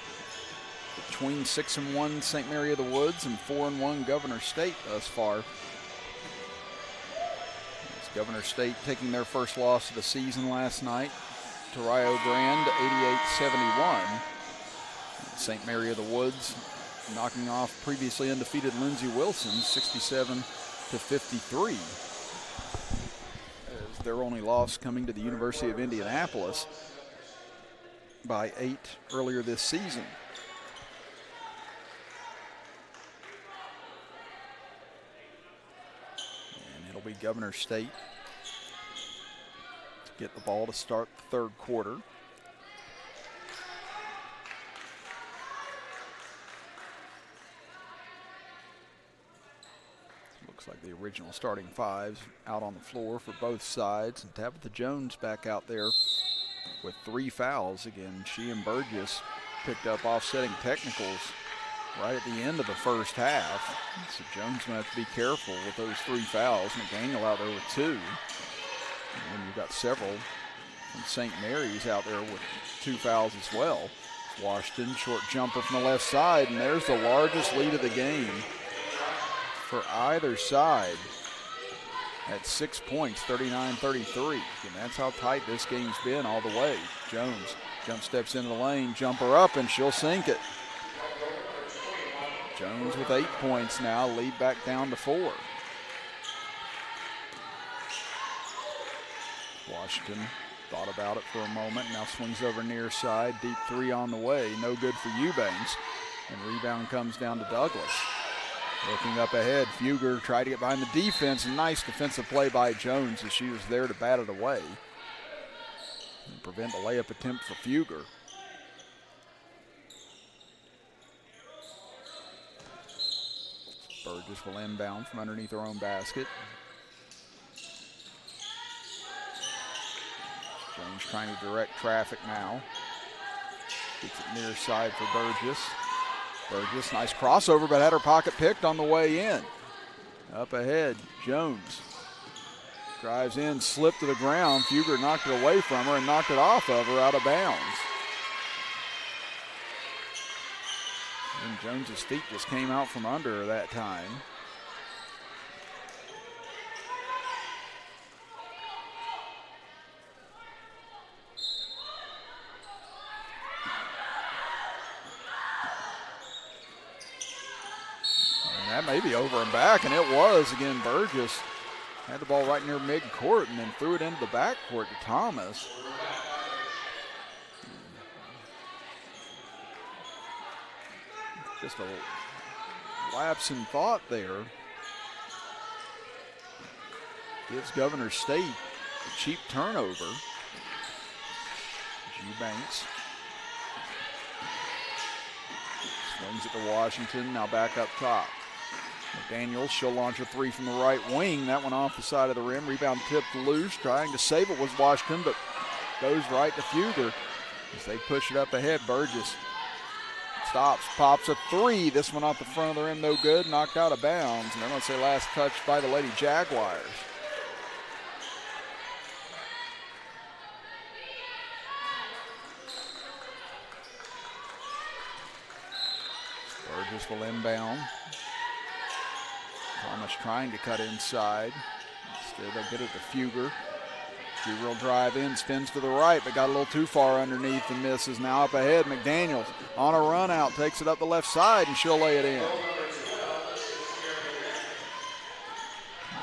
between 6-1 St. Mary of the Woods and 4-1 Governor State thus far. As Governor State taking their first loss of the season last night to Rio Grande, 88-71. St. Mary of the Woods knocking off previously undefeated Lindsey Wilson, 67-53. As their only loss coming to the University of Indianapolis by 8 earlier this season. And it'll be Governor State to get the ball to start the third quarter. Looks like the original starting 5s out on the floor for both sides. And Tabitha Jones back out there with 3 fouls. Again, she and Burgess picked up offsetting technicals right at the end of the first half. So Jones going to have to be careful with those 3 fouls. McDaniel out there with 2. And then you've got several from St. Mary's out there with 2 fouls as well. Washington, short jumper from the left side, and there's the largest lead of the game for either side at 6 points, 39-33. And that's how tight this game's been all the way. Jones jump steps into the lane, jumper up, and she'll sink it. Jones with 8 points now, lead back down to 4. Washington thought about it for a moment, now swings over near side, deep 3 on the way, no good for Eubanks, and rebound comes down to Douglas. Looking up ahead, Fugger tried to get behind the defense. Nice defensive play by Jones as she was there to bat it away and prevent the layup attempt for Fugger. Burgess will inbound from underneath her own basket. Jones trying to direct traffic now. Gets it near side for Burgess. Burgess, nice crossover, but had her pocket picked on the way in. Up ahead, Jones drives in, slipped to the ground. Fugger knocked it away from her and knocked it off of her out of bounds. And Jones's feet just came out from under her that time. That may be over and back, and it was. Again, Burgess had the ball right near midcourt and then threw it into the backcourt to Thomas. Just a lapse in thought there. Gives Governor State a cheap turnover. Eubanks swings it to Washington, now back up top. McDaniels, she'll launch a three from the right wing. That one off the side of the rim. Rebound tipped loose. Trying to save it was Washington, but goes right to Fugger as they push it up ahead. Burgess stops, pops a three. This one off the front of the rim, no good. Knocked out of bounds. And they're going to say last touch by the Lady Jaguars. Burgess will inbound. Thomas trying to cut inside. Instead, they'll get it to Fugger. Fugger will drive in, spins to the right, but got a little too far underneath and misses. Now up ahead, McDaniels on a run out, takes it up the left side, and she'll lay it in.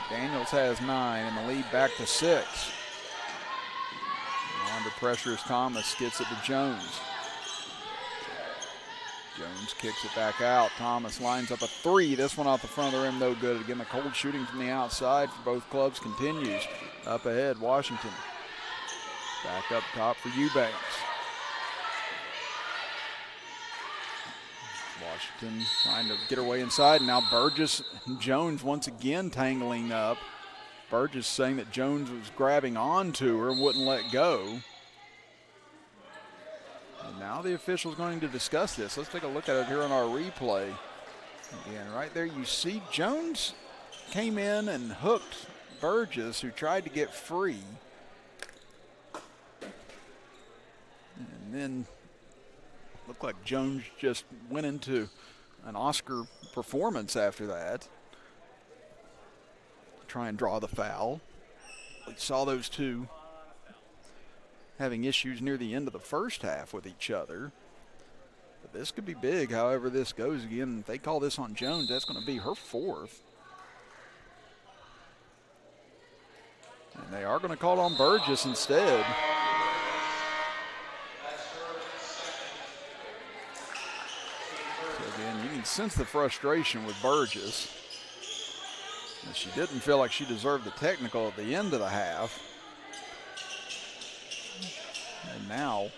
McDaniels has 9, and the lead back to 6. Now under pressure as Thomas gets it to Jones. Jones kicks it back out. Thomas lines up a three. This one off the front of the rim, no good. Again, the cold shooting from the outside for both clubs continues. Up ahead, Washington. Back up top for Eubanks. Washington trying to get her way inside. Now Burgess and Jones once again tangling up. Burgess saying that Jones was grabbing onto her and wouldn't let go. And now the official's going to discuss this. Let's take a look at it here on our replay. Again, right there you see Jones came in and hooked Burgess, who tried to get free. And then looked like Jones just went into an Oscar performance after that. Try and draw the foul. We saw those two having issues near the end of the first half with each other. But this could be big, however this goes. Again, if they call this on Jones, that's going to be her 4th. And they are going to call on Burgess instead. So again, you can sense the frustration with Burgess. And she didn't feel like she deserved the technical at the end of the half. And now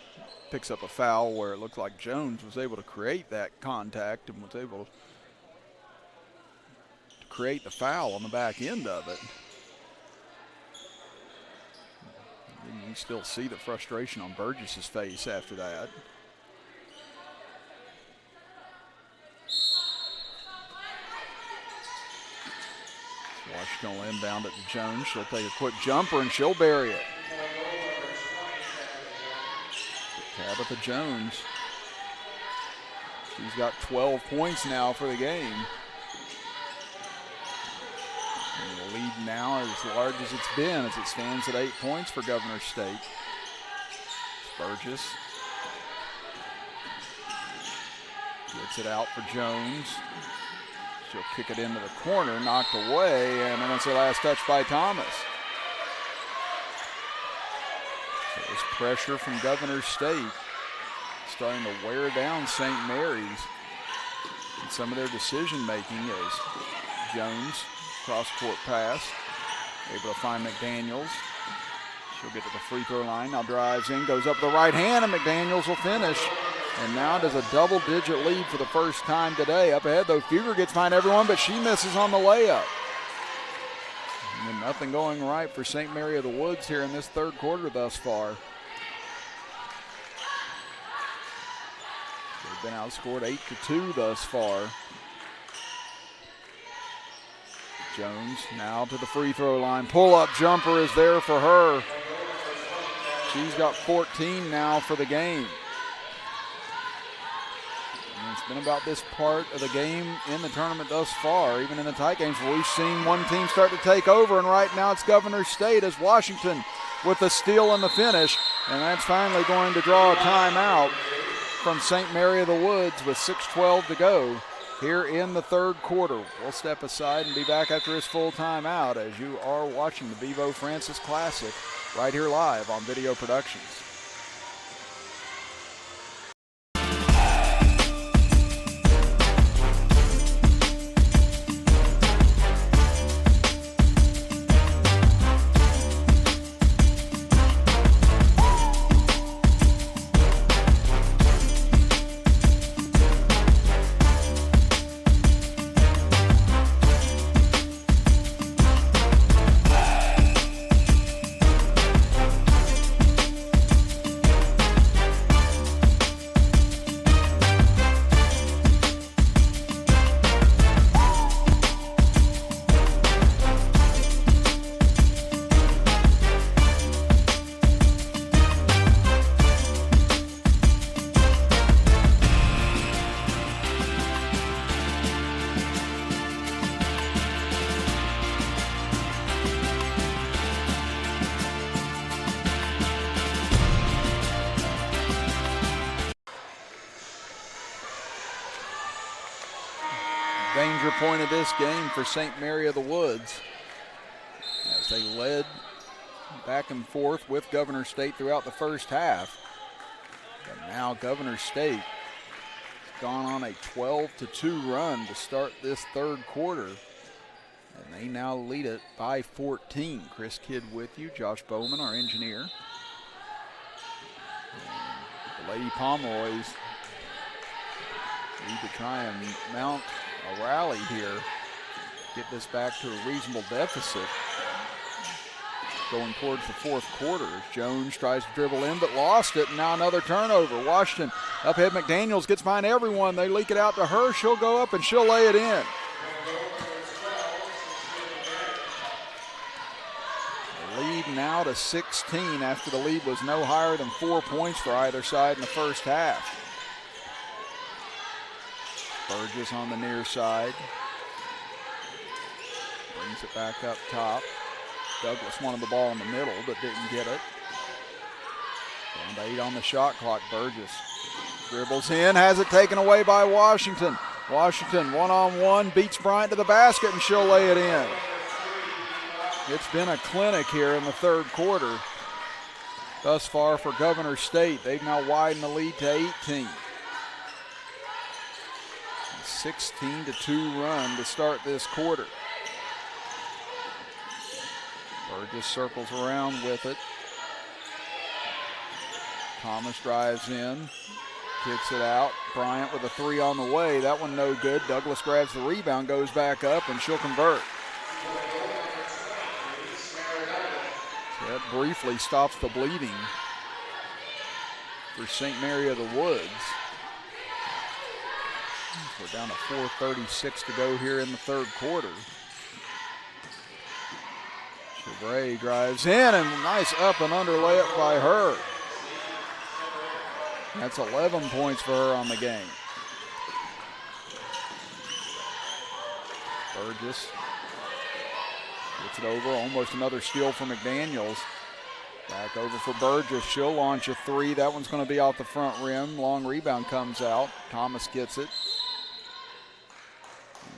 picks up a foul where it looked like Jones was able to create that contact and was able to create the foul on the back end of it. And you can still see the frustration on Burgess's face after that. Washington will inbound it to Jones. She'll take a quick jumper and she'll bury it. Tabitha Jones. She's got 12 points now for the game. And the lead now is as large as it's been, as it stands at 8 points for Governor State. Burgess gets it out for Jones. She'll kick it into the corner, knocked away, and then it's the last touch by Thomas. So it's pressure from Governor State starting to wear down St. Mary's. And some of their decision making is Jones, cross-court pass, able to find McDaniels. She'll get to the free throw line, now drives in, goes up the right hand, and McDaniels will finish. And now does a double-digit lead for the first time today. Up ahead, though, Fugger gets behind everyone, but she misses on the layup. And nothing going right for St. Mary of the Woods here in this third quarter thus far. They've been outscored 8-2 thus far. Jones now to the free throw line. Pull-up jumper is there for her. She's got 14 now for the game. And it's been about this part of the game in the tournament thus far, even in the tight games where we've seen one team start to take over, and right now it's Governor State as Washington with the steal and the finish, and that's finally going to draw a timeout from St. Mary of the Woods with 6:12 to go here in the third quarter. We'll step aside and be back after his full timeout as you are watching the Bevo Francis Classic right here live on Video Productions. danger point of this game for St. Mary of the Woods, as they led back and forth with Governor State throughout the first half. But now Governor State has gone on a 12-2 run to start this third quarter, and they now lead it by 14. Chris Kidd with you, Josh Bowman, our engineer. And the Lady Pomeroys need to try and mount a rally here, get this back to a reasonable deficit going towards the fourth quarter. Jones tries to dribble in but lost it, and now another turnover. Washington up ahead. McDaniels gets behind everyone. They leak it out to her. She'll go up and she'll lay it in. The lead now to 16 after the lead was no higher than 4 points for either side in the first half. Burgess on the near side. Brings it back up top. Douglas wanted the ball in the middle but didn't get it. Down to 8 on the shot clock. Burgess dribbles in, has it taken away by Washington. Washington one-on-one, beats Bryant to the basket, and she'll lay it in. It's been a clinic here in the third quarter thus far for Governor State. They've now widened the lead to 18. 16-2 run to start this quarter. Burgess circles around with it. Thomas drives in, kicks it out. Bryant with a three on the way. That one no good. Douglas grabs the rebound, goes back up, and she'll convert. So that briefly stops the bleeding for St. Mary of the Woods. We're down to 4:36 to go here in the third quarter. Chevray drives in, and nice up and under layup by her. That's 11 points for her on the game. Burgess gets it over, almost another steal for McDaniels. Back over for Burgess. She'll launch a three. That one's going to be off the front rim. Long rebound comes out. Thomas gets it.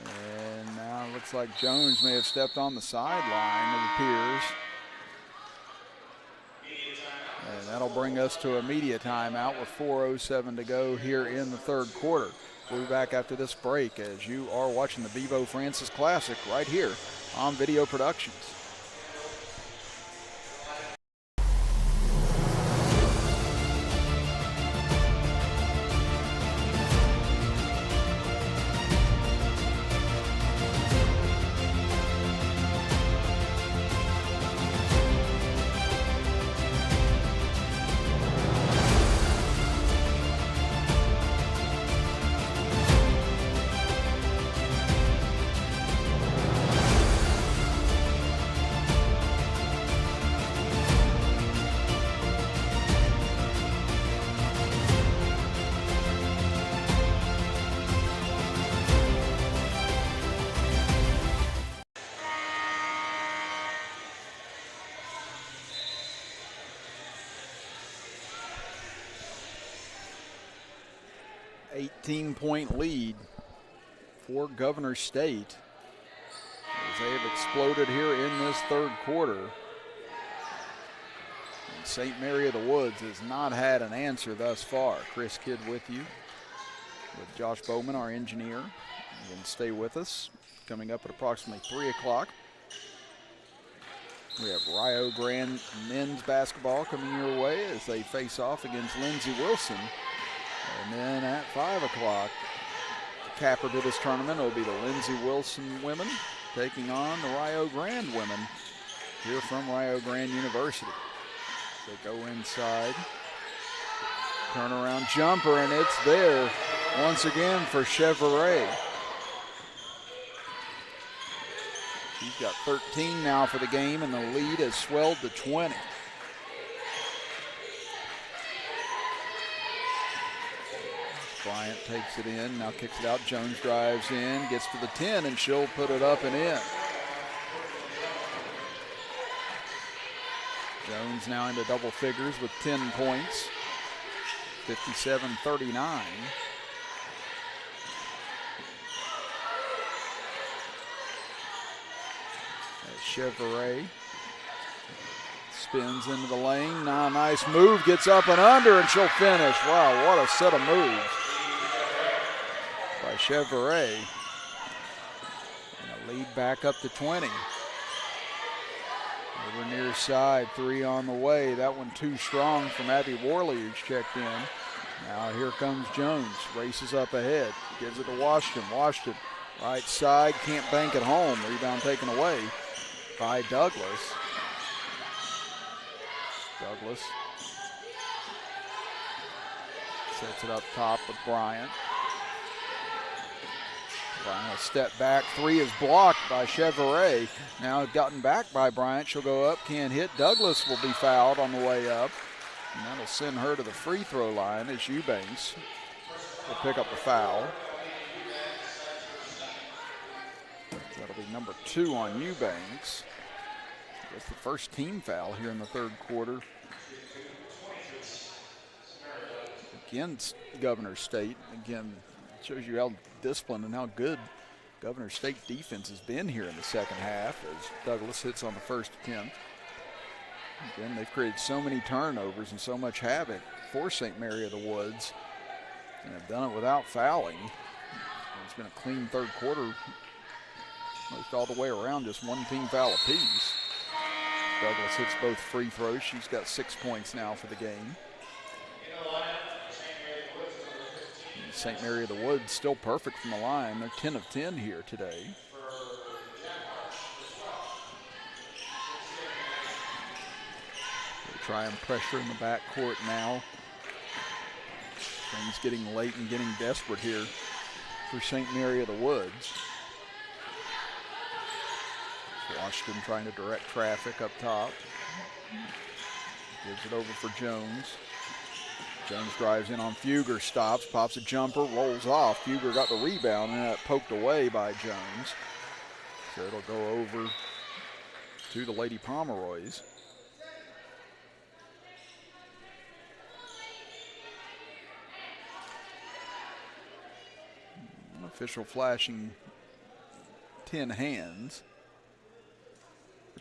And now it looks like Jones may have stepped on the sideline, it appears. And that'll bring us to a media timeout with 4:07 to go here in the third quarter. We'll be back after this break as you are watching the Bevo Francis Classic right here on Video Productions. Point lead for Governor State as they have exploded here in this third quarter. And St. Mary of the Woods has not had an answer thus far. Chris Kidd with you, with Josh Bowman, our engineer. You can stay with us. Coming up at approximately 3 o'clock, we have Rio Grande men's basketball coming your way as they face off against Lindsey Wilson. And then at 5 o'clock, the capper to this tournament will be the Lindsey Wilson women taking on the Rio Grande women here from Rio Grande University. They go inside, turnaround jumper, and it's there once again for Chevrolet. She's got 13 now for the game, and the lead has swelled to 20. Bryant takes it in, now kicks it out. Jones drives in, gets to the 10, and she'll put it up and in. Jones now into double figures with 10 points, 57-39. Chevrolet spins into the lane. Now, nice move, gets up and under, and she'll finish. Wow, what a set of moves by Chevrolet. And a lead back up to 20. Over near side, 3 on the way. That one too strong from Abby Worley, who's checked in. Now here comes Jones, races up ahead, gives it to Washington. Washington, right side, can't bank it home. Rebound taken away by Douglas. Douglas sets it up top with Bryant. Bryant will step back. 3 is blocked by Chevrolet. Now gotten back by Bryant. She'll go up, can't hit. Douglas will be fouled on the way up. And that'll send her to the free throw line as Eubanks will pick up the foul. That'll be number 2 on Eubanks. That's the first team foul here in the third quarter against Governor State. Again, it shows you how disciplined and how good Governor State defense has been here in the second half as Douglas hits on the first attempt. Again, they've created so many turnovers and so much havoc for St. Mary of the Woods and have done it without fouling. It's been a clean third quarter most all the way around, just 1 team foul apiece. Douglas hits both free throws. She's got 6 points now for the game. St. Mary of the Woods still perfect from the line. They're 10 of 10 here today. They try and pressure in the backcourt now. Things getting late and getting desperate here for St. Mary of the Woods. Washington trying to direct traffic up top. Gives it over for Jones. Jones drives in on Fugger, stops, pops a jumper, rolls off. Fugger got the rebound and that poked away by Jones. So it'll go over to the Lady Pomeroys. Official flashing 10 hands.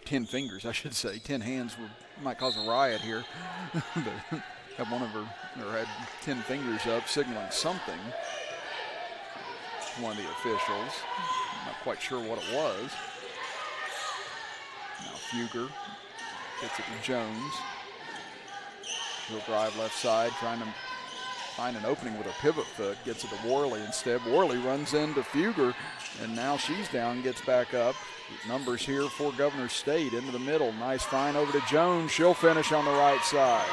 10 fingers, I should say. 10 hands might cause a riot here. But had one of her, or had 10 fingers up signaling something. One of the officials. Not quite sure what it was. Now Fugger gets it to Jones. She'll drive left side, trying to find an opening with her pivot foot. Gets it to Worley instead. Worley runs into Fugger, and now she's down, gets back up. Numbers here for Governor State into the middle. Nice find over to Jones. She'll finish on the right side.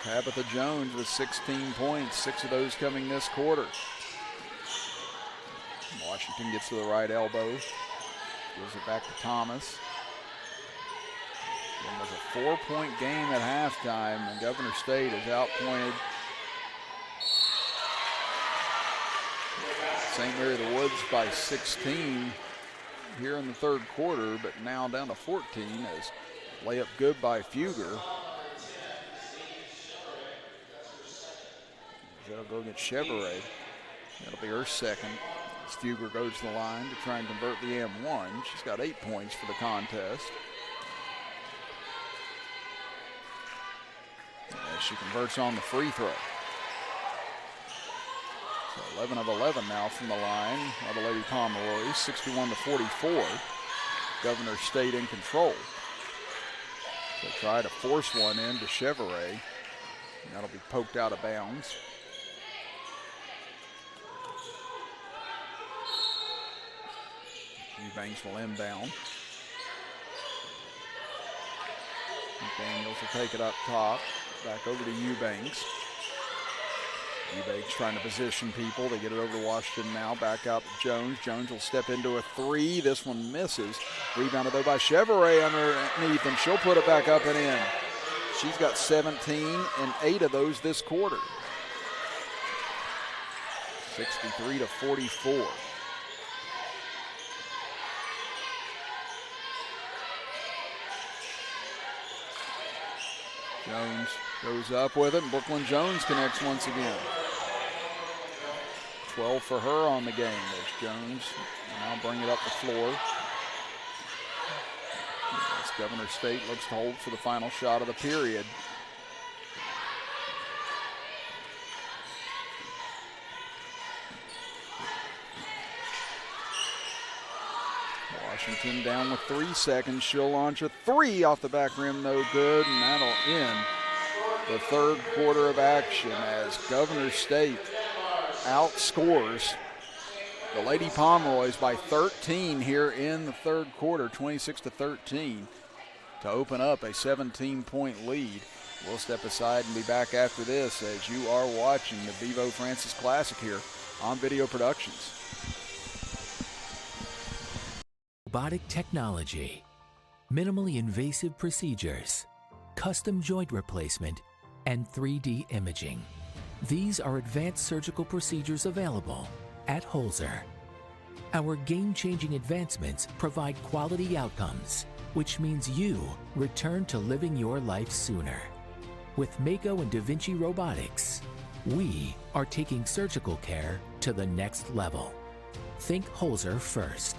Tabitha Jones with 16 points, 6 of those coming this quarter. Washington gets to the right elbow. Gives it back to Thomas. It was a 4-point game at halftime, and Governor State has outpointed St. Mary of the Woods by 16 here in the third quarter, but now down to 14 as layup good by Fugger. That'll go against Chevrolet. That'll be her second. As Fugger goes to the line to try and convert the M1. She's got 8 points for the contest. As she converts on the free throw. So 11 of 11 now from the line by the Lady Pomeroys, 61-44. Governor State in control. They try to force one into Chevrolet. That'll be poked out of bounds. Eubanks will inbound. Daniels will take it up top. Back over to Eubanks. Eubanks trying to position people. They get it over to Washington now. Back out to Jones. Jones will step into a 3. This one misses. Rebounded though by Chevrolet underneath, and she'll put it back up and in. She's got 17 and 8 of those this quarter. 63-44. Jones goes up with it, and Brooklyn Jones connects once again. 12 for her on the game. There's Jones. Now bring it up the floor. As Governor State looks to hold for the final shot of the period. Washington down with 3 seconds. She'll launch a three off the back rim, no good, and that'll end the third quarter of action as Governor State outscores the Lady Pomeroys by 13 here in the third quarter, 26-13, to open up a 17-point lead. We'll step aside and be back after this as you are watching the Bevo Francis Classic here on Video Productions. Robotic technology, minimally invasive procedures, custom joint replacement, and 3D imaging. These are advanced surgical procedures available at Holzer. Our game-changing advancements provide quality outcomes, which means you return to living your life sooner. With Mako and Da Vinci Robotics, we are taking surgical care to the next level. Think Holzer first.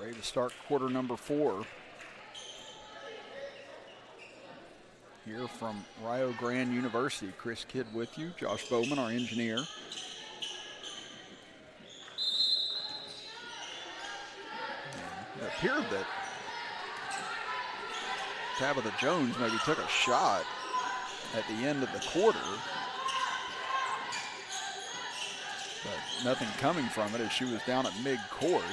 Ready to start quarter number 4. Here from Rio Grande University, Chris Kidd with you, Josh Bowman, our engineer. And it appeared that Tabitha Jones maybe took a shot at the end of the quarter, but nothing coming from it as she was down at mid-court.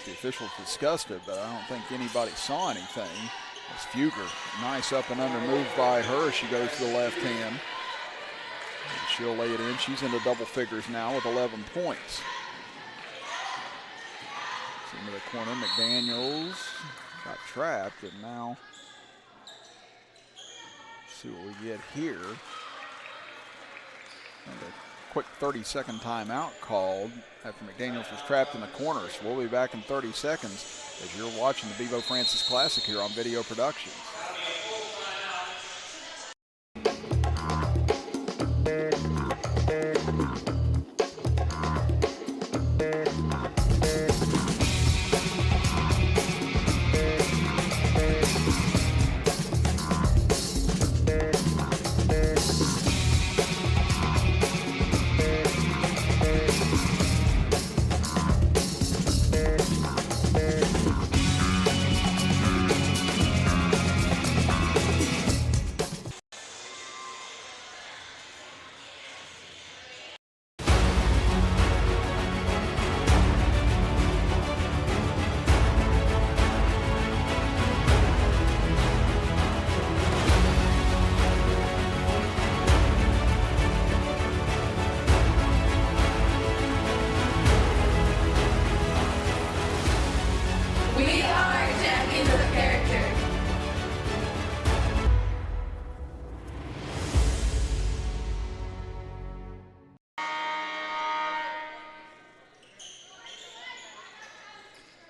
The officials discussed it, but I don't think anybody saw anything. As Fugger, nice up and under move by her. She goes to the left hand. And she'll lay it in. She's into double figures now with 11 points. It's into the corner. McDaniels got trapped, and now see what we get here. And a quick 30-second timeout called after McDaniels was trapped in the corner. So we'll be back in 30 seconds as you're watching the Bevo Francis Classic here on Video Productions.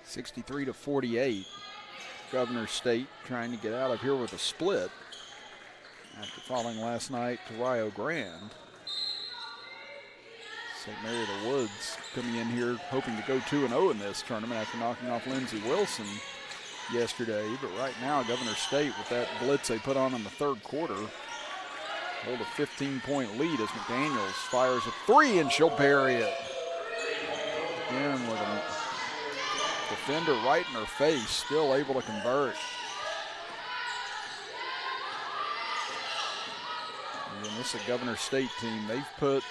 (63-48). Governor State trying to get out of here with a split after falling last night to Rio Grande. St. Mary of the Woods coming in here hoping to go 2-0 in this tournament after knocking off Lindsey Wilson yesterday. But right now, Governor State, with that blitz they put on in the third quarter, hold a 15-point lead as McDaniels fires a three, and she'll bury it. Again with a defender right in her face, still able to convert. And this is a Governor State team. They've put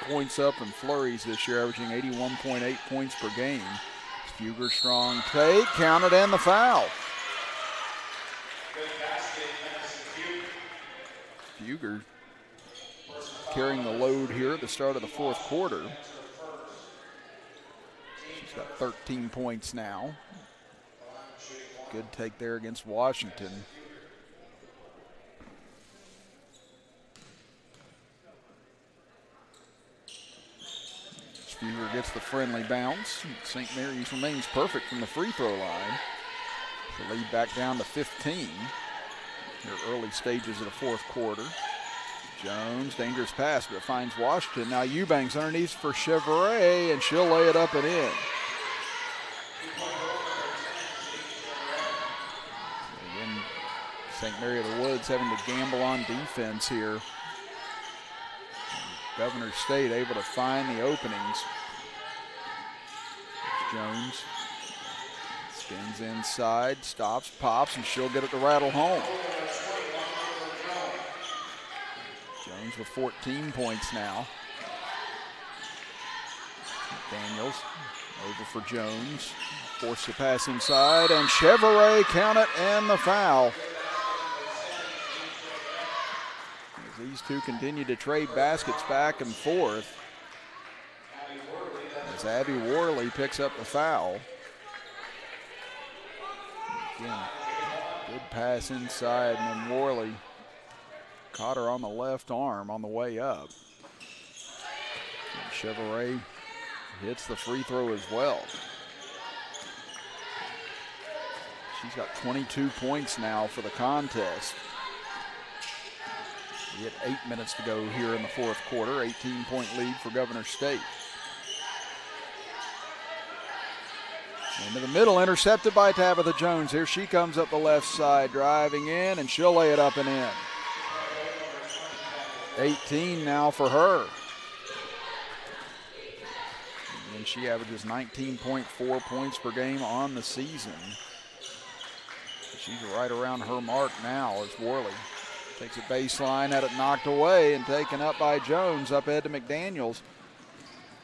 points up in flurries this year, averaging 81.8 points per game. Fugger strong take, counted and the foul. Fugger carrying the load here at the start of the fourth quarter. She's got 13 points now. Good take there against Washington. Fugger gets the friendly bounce. St. Mary's remains perfect from the free throw line. The lead back down to 15. Here early stages of the fourth quarter. Jones, dangerous pass, but it finds Washington. Now Eubanks underneath for Chevrolet, and she'll lay it up and in. Again, St. Mary of the Woods having to gamble on defense here. Governor State able to find the openings. Jones spins inside, stops, pops, and she'll get it to rattle home. Jones with 14 points now. Daniels over for Jones. Forced to pass inside, and Chevrolet count it and the foul. These two continue to trade baskets back and forth as Abby Worley picks up the foul. Again, good pass inside, and then Worley caught her on the left arm on the way up. And Chevrolet hits the free throw as well. She's got 22 points now for the contest. We had 8 minutes to go here in the fourth quarter. 18-point lead for Governor State. Into the middle, intercepted by Tabitha Jones. Here she comes up the left side, driving in, and she'll lay it up and in. 18 now for her. And she averages 19.4 points per game on the season. She's right around her mark now as Worley takes a baseline, had it knocked away and taken up by Jones. Up ahead to McDaniels.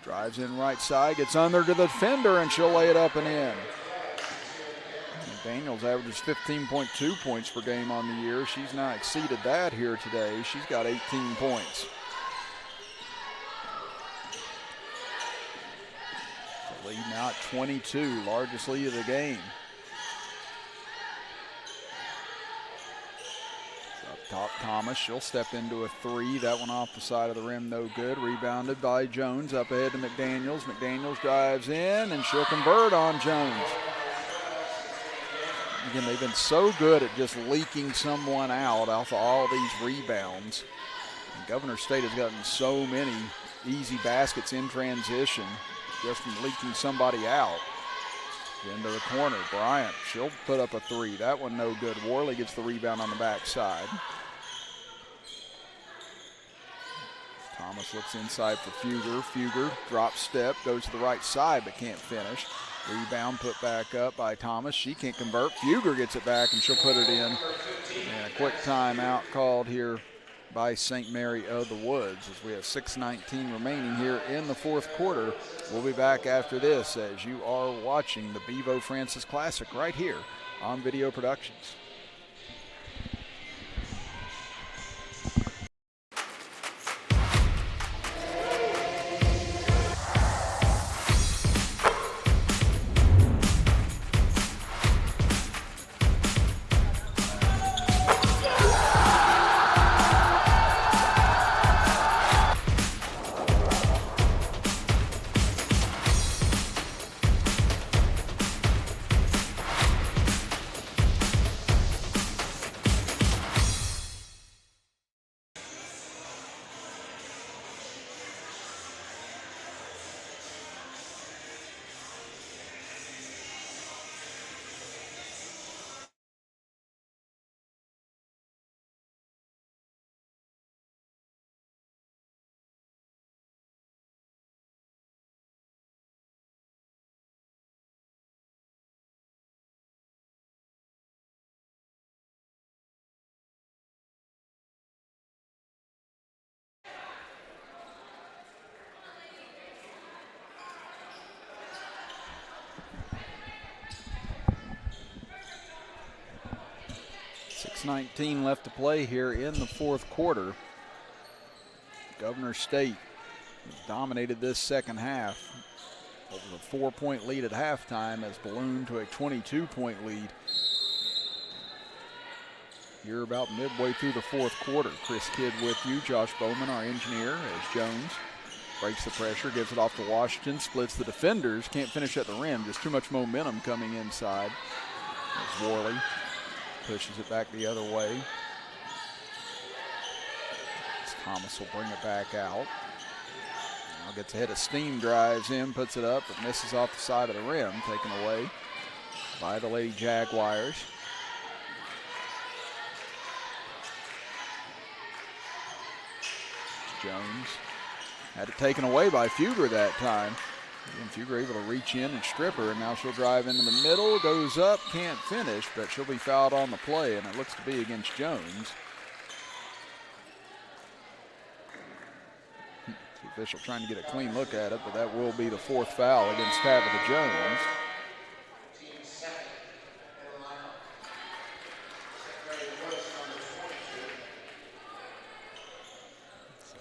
Drives in right side, gets under to the defender, and she'll lay it up and in. McDaniels averages 15.2 points per game on the year. She's now exceeded that here today. She's got 18 points. The lead now at 22, largest lead of the game. Top Thomas, she'll step into a three. That one off the side of the rim, no good. Rebounded by Jones, up ahead to McDaniels. McDaniels drives in, and she'll convert on Jones. Again, they've been so good at just leaking someone out off of all these rebounds. And Governor State has gotten so many easy baskets in transition just from leaking somebody out. Into the corner, Bryant, she'll put up a three. That one no good. Worley gets the rebound on the backside. Thomas looks inside for Fugger. Fugger drops step, goes to the right side but can't finish. Rebound put back up by Thomas. She can't convert. Fugger gets it back and she'll put it in. And a quick timeout called here by St. Mary of the Woods as we have 6:19 remaining here in the fourth quarter. We'll be back after this as you are watching the Bevo Francis Classic right here on Video Productions. 6:19 left to play here in the fourth quarter. Governor State dominated this second half. It was a 4-point lead at halftime as ballooned to a 22-point lead here about midway through the fourth quarter. Chris Kidd with you, Josh Bowman, our engineer, as Jones breaks the pressure, gives it off to Washington, splits the defenders, can't finish at the rim, just too much momentum coming inside. As Worley pushes it back the other way. As Thomas will bring it back out. Now gets ahead of steam, drives in, puts it up, but misses off the side of the rim, taken away by the Lady Jaguars. Jones had it taken away by Fugger that time. And Fugger able to reach in and strip her, and now she'll drive into the middle, goes up, can't finish, but she'll be fouled on the play, and it looks to be against Jones. The official trying to get a clean look at it, but that will be the fourth foul against Tabitha Jones.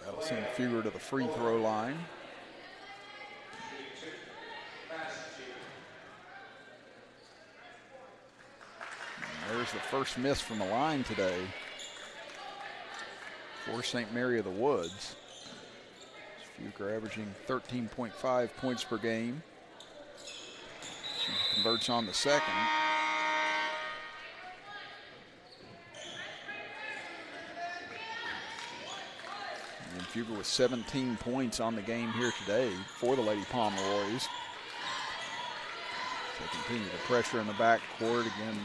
That'll send Fugger to the free throw line. And there's the first miss from the line today for St. Mary of the Woods. Fugger averaging 13.5 points per game. She converts on the second. And Fugger with 17 points on the game here today for the Lady Pomeroys. They continue to pressure in the backcourt. Again,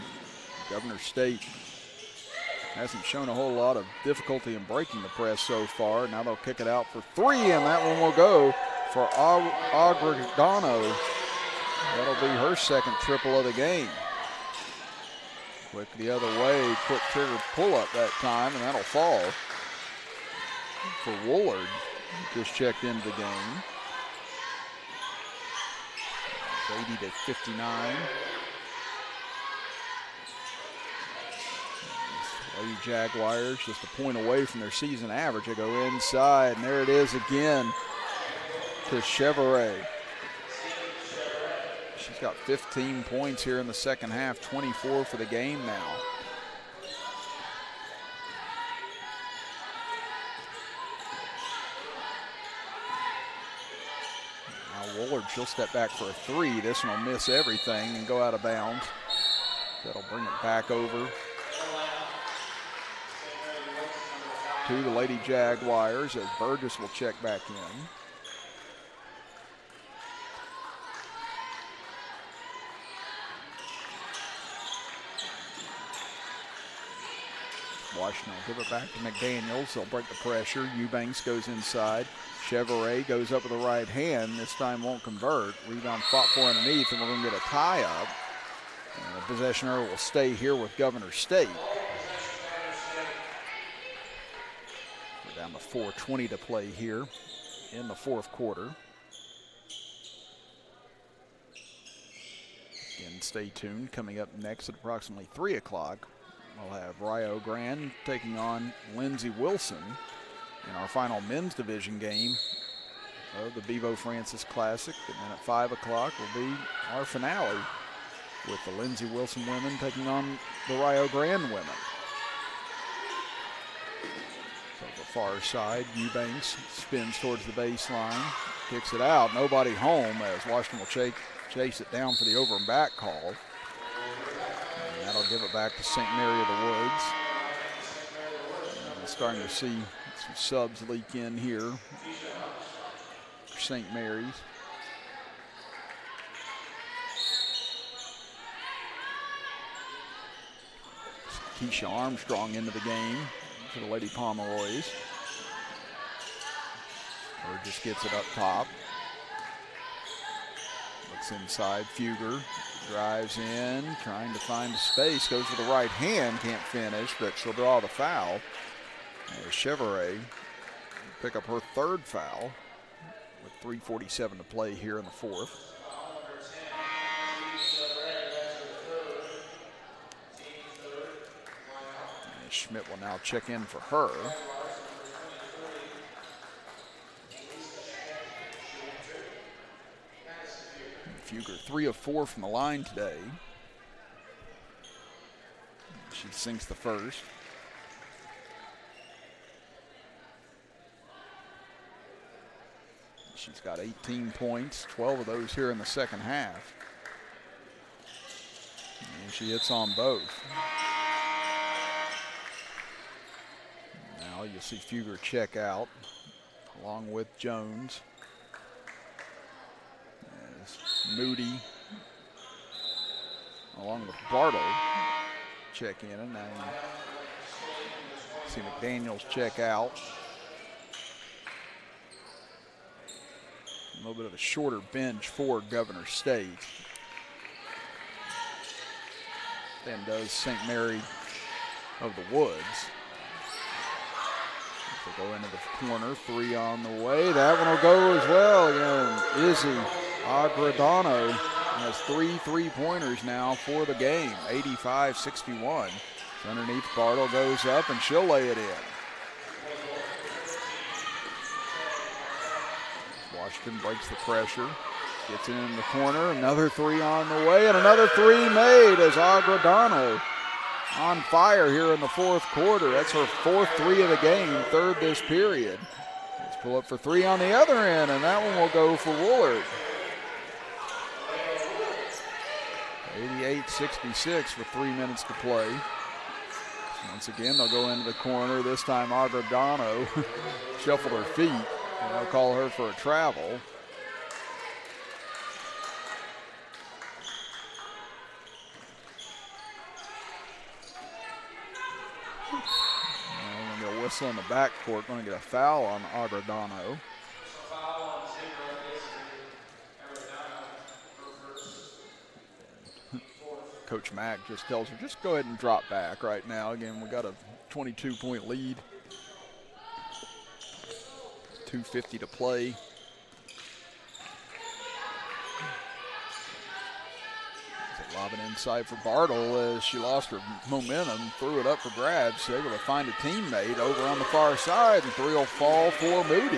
Governor State hasn't shown a whole lot of difficulty in breaking the press so far. Now they'll kick it out for three, and that one will go for Agredano. That'll be her second triple of the game. Quick the other way, quick trigger pull-up that time, and that'll fall for Woolard, just checked into the game. It's 80-59. Lady Jaguars just a point away from their season average. They go inside, and there it is again to Chevrolet. She's got 15 points here in the second half, 24 for the game now. Now Woolard, she'll step back for a three. This one will miss everything and go out of bounds. That'll bring it back over to the Lady Jaguars as Burgess will check back in. Washington will give it back to McDaniels. They'll break the pressure. Eubanks goes inside. Chevrolet goes up with the right hand. This time won't convert. Rebound fought for underneath, and we're going to get a tie-up. And the possession arrow will stay here with Governor State. We're down to 4:20 to play here in the fourth quarter. Again, stay tuned. Coming up next at approximately 3 o'clock, we'll have Rio Grande taking on Lindsey Wilson in our final men's division game of the Bevo Francis Classic. And then at 5 o'clock will be our finale with the Lindsey Wilson women taking on the Rio Grande women. So the far side, Eubanks spins towards the baseline, kicks it out, nobody home as Washington will chase it down for the over and back call. And that'll give it back to St. Mary of the Woods. And we're starting to see some subs leak in here for St. Mary's. Keisha Armstrong into the game for the Lady Pomeroys. Burgess gets it up top. Looks inside, Fugger drives in, trying to find a space, goes with the right hand, can't finish, but she'll draw the foul. Chevrolet pick up her third foul with 3:47 to play here in the fourth. Schmidt will now check in for her. Fuger 3 of 4 from the line today. She sinks the first. She's got 18 points, 12 of those here in the second half. And she hits on both. Now you'll see Fuger check out along with Jones. As Moody along with Bartle check in, and now you see McDaniels check out. A little bit of a shorter bench for Governor State than does St. Mary of the Woods. They go into the corner, 3 on the way. That one will go as well. Again, Izzy Agradano has 3 3-pointers now for the game, 85-61. Underneath, Bartle goes up, and she'll lay it in. Washington breaks the pressure, gets it in the corner, another 3 on the way, and another 3 made as Agradano on fire here in the fourth quarter. That's her 4th 3 of the game, 3rd this period. Let's pull up for 3 on the other end, and that one will go for Woolard. 88-66 with 3 minutes to play. Once again, they'll go into the corner. This time, Agradano shuffled her feet. And they'll call her for a travel. We're going to get a whistle in the backcourt. Going to get a foul on Agradano. Coach Mack just tells her, just go ahead and drop back right now. Again, we got a 22-point lead. 2:50 to play. Lobbing inside for Bartle as she lost her momentum, threw it up for grabs, able to find a teammate over on the far side, and 3 will fall for Moody.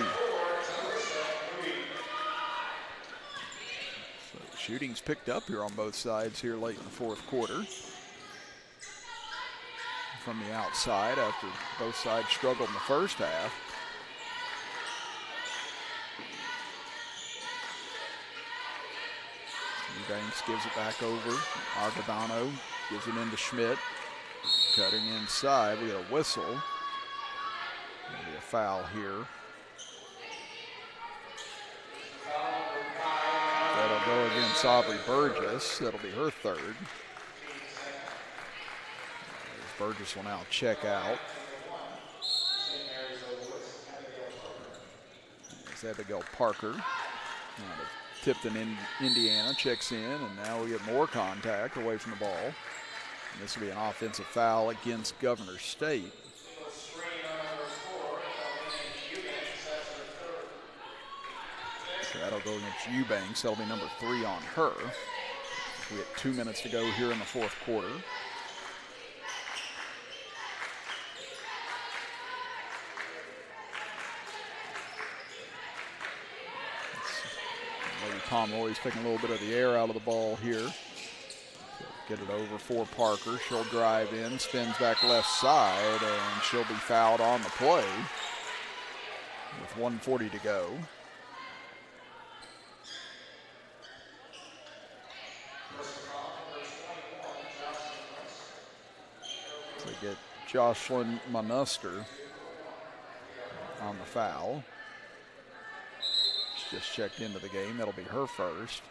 So the shooting's picked up here on both sides here late in the fourth quarter. From the outside after both sides struggled in the first half. Banks gives it back over. Agradano gives it into Schmidt. Cutting inside. We get a whistle. Maybe a foul here. That'll go against Aubrey Burgess. That'll be her 3rd. Burgess will now check out. There's Abigail Parker. Out of Tipton, Indiana, checks in, and now we get more contact away from the ball. And this will be an offensive foul against Governor State. So that'll go against Eubanks. That'll be number 3 on her. We have 2 minutes to go here in the fourth quarter. Pomeroy's taking a little bit of the air out of the ball here. Get it over for Parker. She'll drive in, spins back left side, and she'll be fouled on the play with 1:40 to go. So we get Jocelyn Monuster on the foul. Just checked into the game. That'll be her first.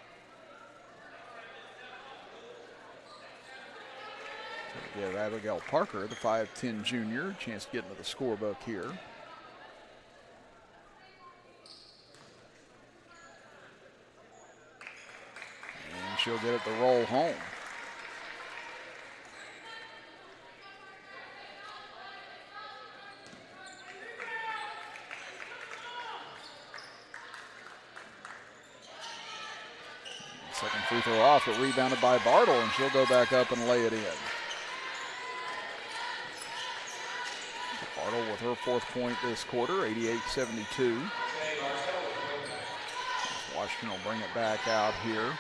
So we give Abigail Parker, the 5'10" junior, a chance to get into the scorebook here. And she'll get it to roll home. Second free throw off, but rebounded by Bartle, and she'll go back up and lay it in. her 4th point this quarter, 88-72. Washington will bring it back out here.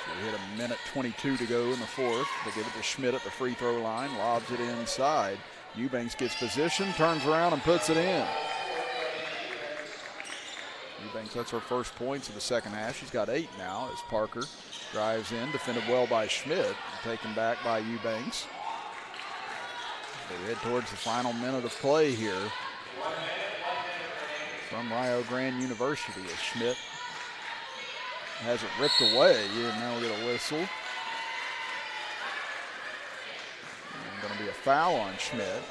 So we hit a minute 22 to go in the 4th. They give it to Schmidt at the free throw line, lobs it inside. Eubanks gets position, turns around and puts it in. Eubanks, that's her first points of the second half. She's got 8 now as Parker drives in, defended well by Schmidt, taken back by Eubanks. They head towards the final minute of play here from Rio Grande University as Schmidt has it ripped away, and now we get a whistle. And going to be a foul on Schmidt.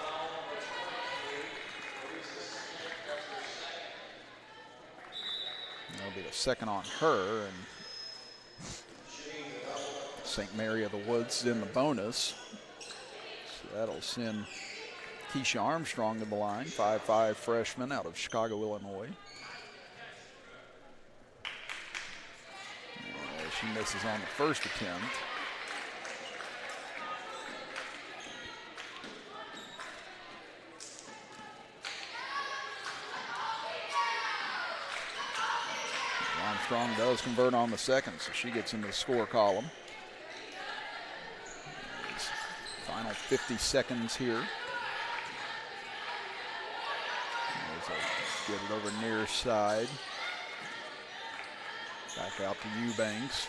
That'll be the second on her, and St. Mary of the Woods in the bonus. So that'll send Keisha Armstrong to the line, 5'5" freshman out of Chicago, Illinois. And she misses on the first attempt. Armstrong does convert on the second, so she gets into the score column. Final 50 seconds here. Get it over near side. Back out to Eubanks.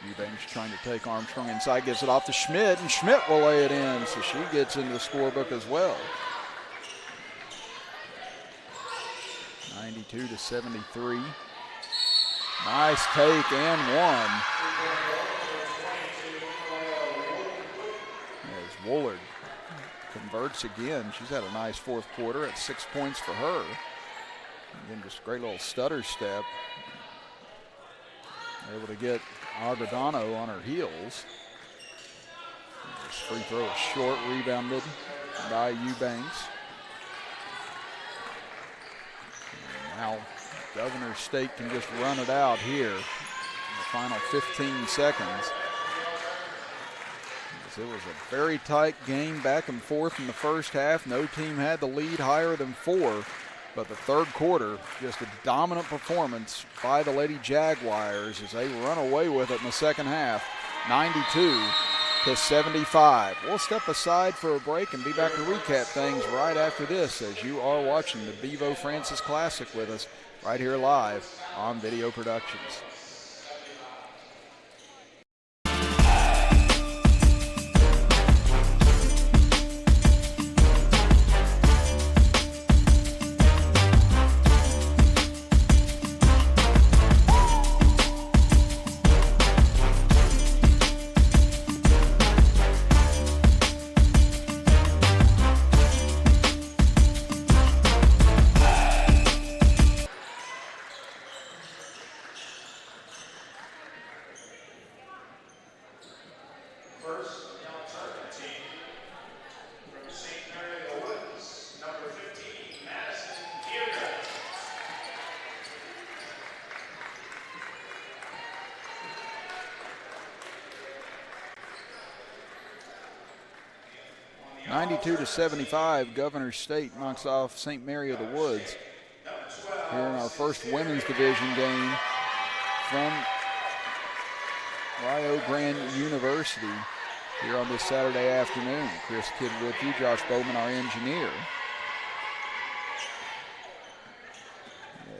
Eubanks trying to take Armstrong inside, gets it off to Schmidt, and Schmidt will lay it in, so she gets into the scorebook as well. 92-73. Nice take and one. As Woolard converts again. She's had a nice 4th quarter at 6 points for her. Again, just a great little stutter step. Able to get Agredano on her heels. This free throw is short, rebounded by Eubanks. Now Governor State can just run it out here in the final 15 seconds. It was a very tight game, back and forth in the first half. No team had the lead higher than 4, but the 3rd quarter, just a dominant performance by the Lady Jaguars as they run away with it in the second half, 92-75. We'll step aside for a break and be back to recap things right after this as you are watching the Bevo Francis Classic with us right here live on Video Productions. (92-75), Governor State knocks off St. Mary of the Woods here in our first women's division game from Rio Grande University here on this Saturday afternoon. Chris Kidd with you, Josh Bowman, our engineer.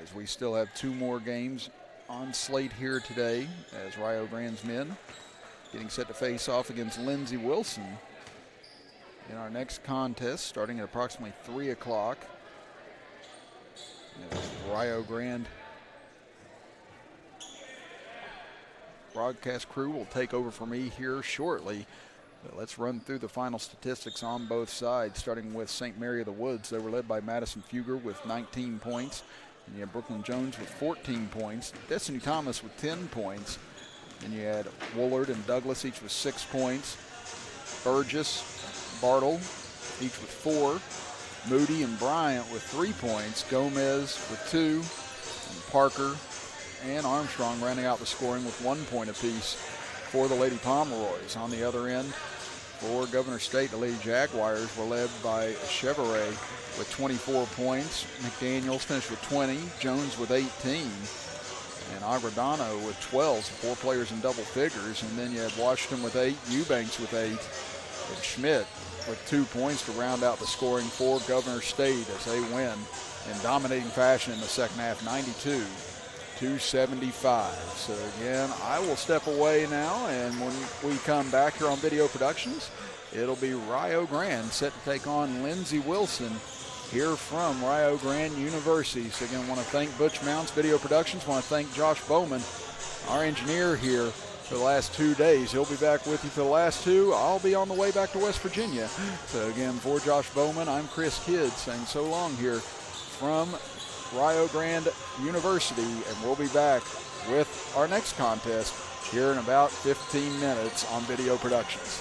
As we still have 2 more games on slate here today as Rio Grande's men getting set to face off against Lindsey Wilson in our next contest, starting at approximately 3 o'clock. Rio Grande broadcast crew will take over for me here shortly. But let's run through the final statistics on both sides, starting with St. Mary of the Woods. They were led by Madison Fugger with 19 points. And you had Brooklyn Jones with 14 points. Destiny Thomas with 10 points. And you had Woolard and Douglas each with 6 points. Burgess, Bartle, each with 4. Moody and Bryant with 3 points. Gomez with 2. And Parker and Armstrong rounding out the scoring with 1 point apiece for the Lady Pomeroys. On the other end, For Governor State, the Lady Jaguars were led by Chevrolet with 24 points. McDaniels finished with 20. Jones with 18. And Agredano with 12, so 4 players in double figures. And then you have Washington with 8, Eubanks with 8, and Schmidt with 2 points to round out the scoring for Governor State as they win in dominating fashion in the second half, 92-75. So again, I will step away now, and when we come back here on Video Productions, it'll be Rio Grande set to take on Lindsey Wilson here from Rio Grande University. So again, I want to thank Butch Mounts Video Productions. I want to thank Josh Bowman, our engineer here for the last 2 days. He'll be back with you for the last 2. I'll be on the way back to West Virginia. So again, for Josh Bowman, I'm Chris Kidd saying so long here from Rio Grande University, and we'll be back with our next contest here in about 15 minutes on Video Productions.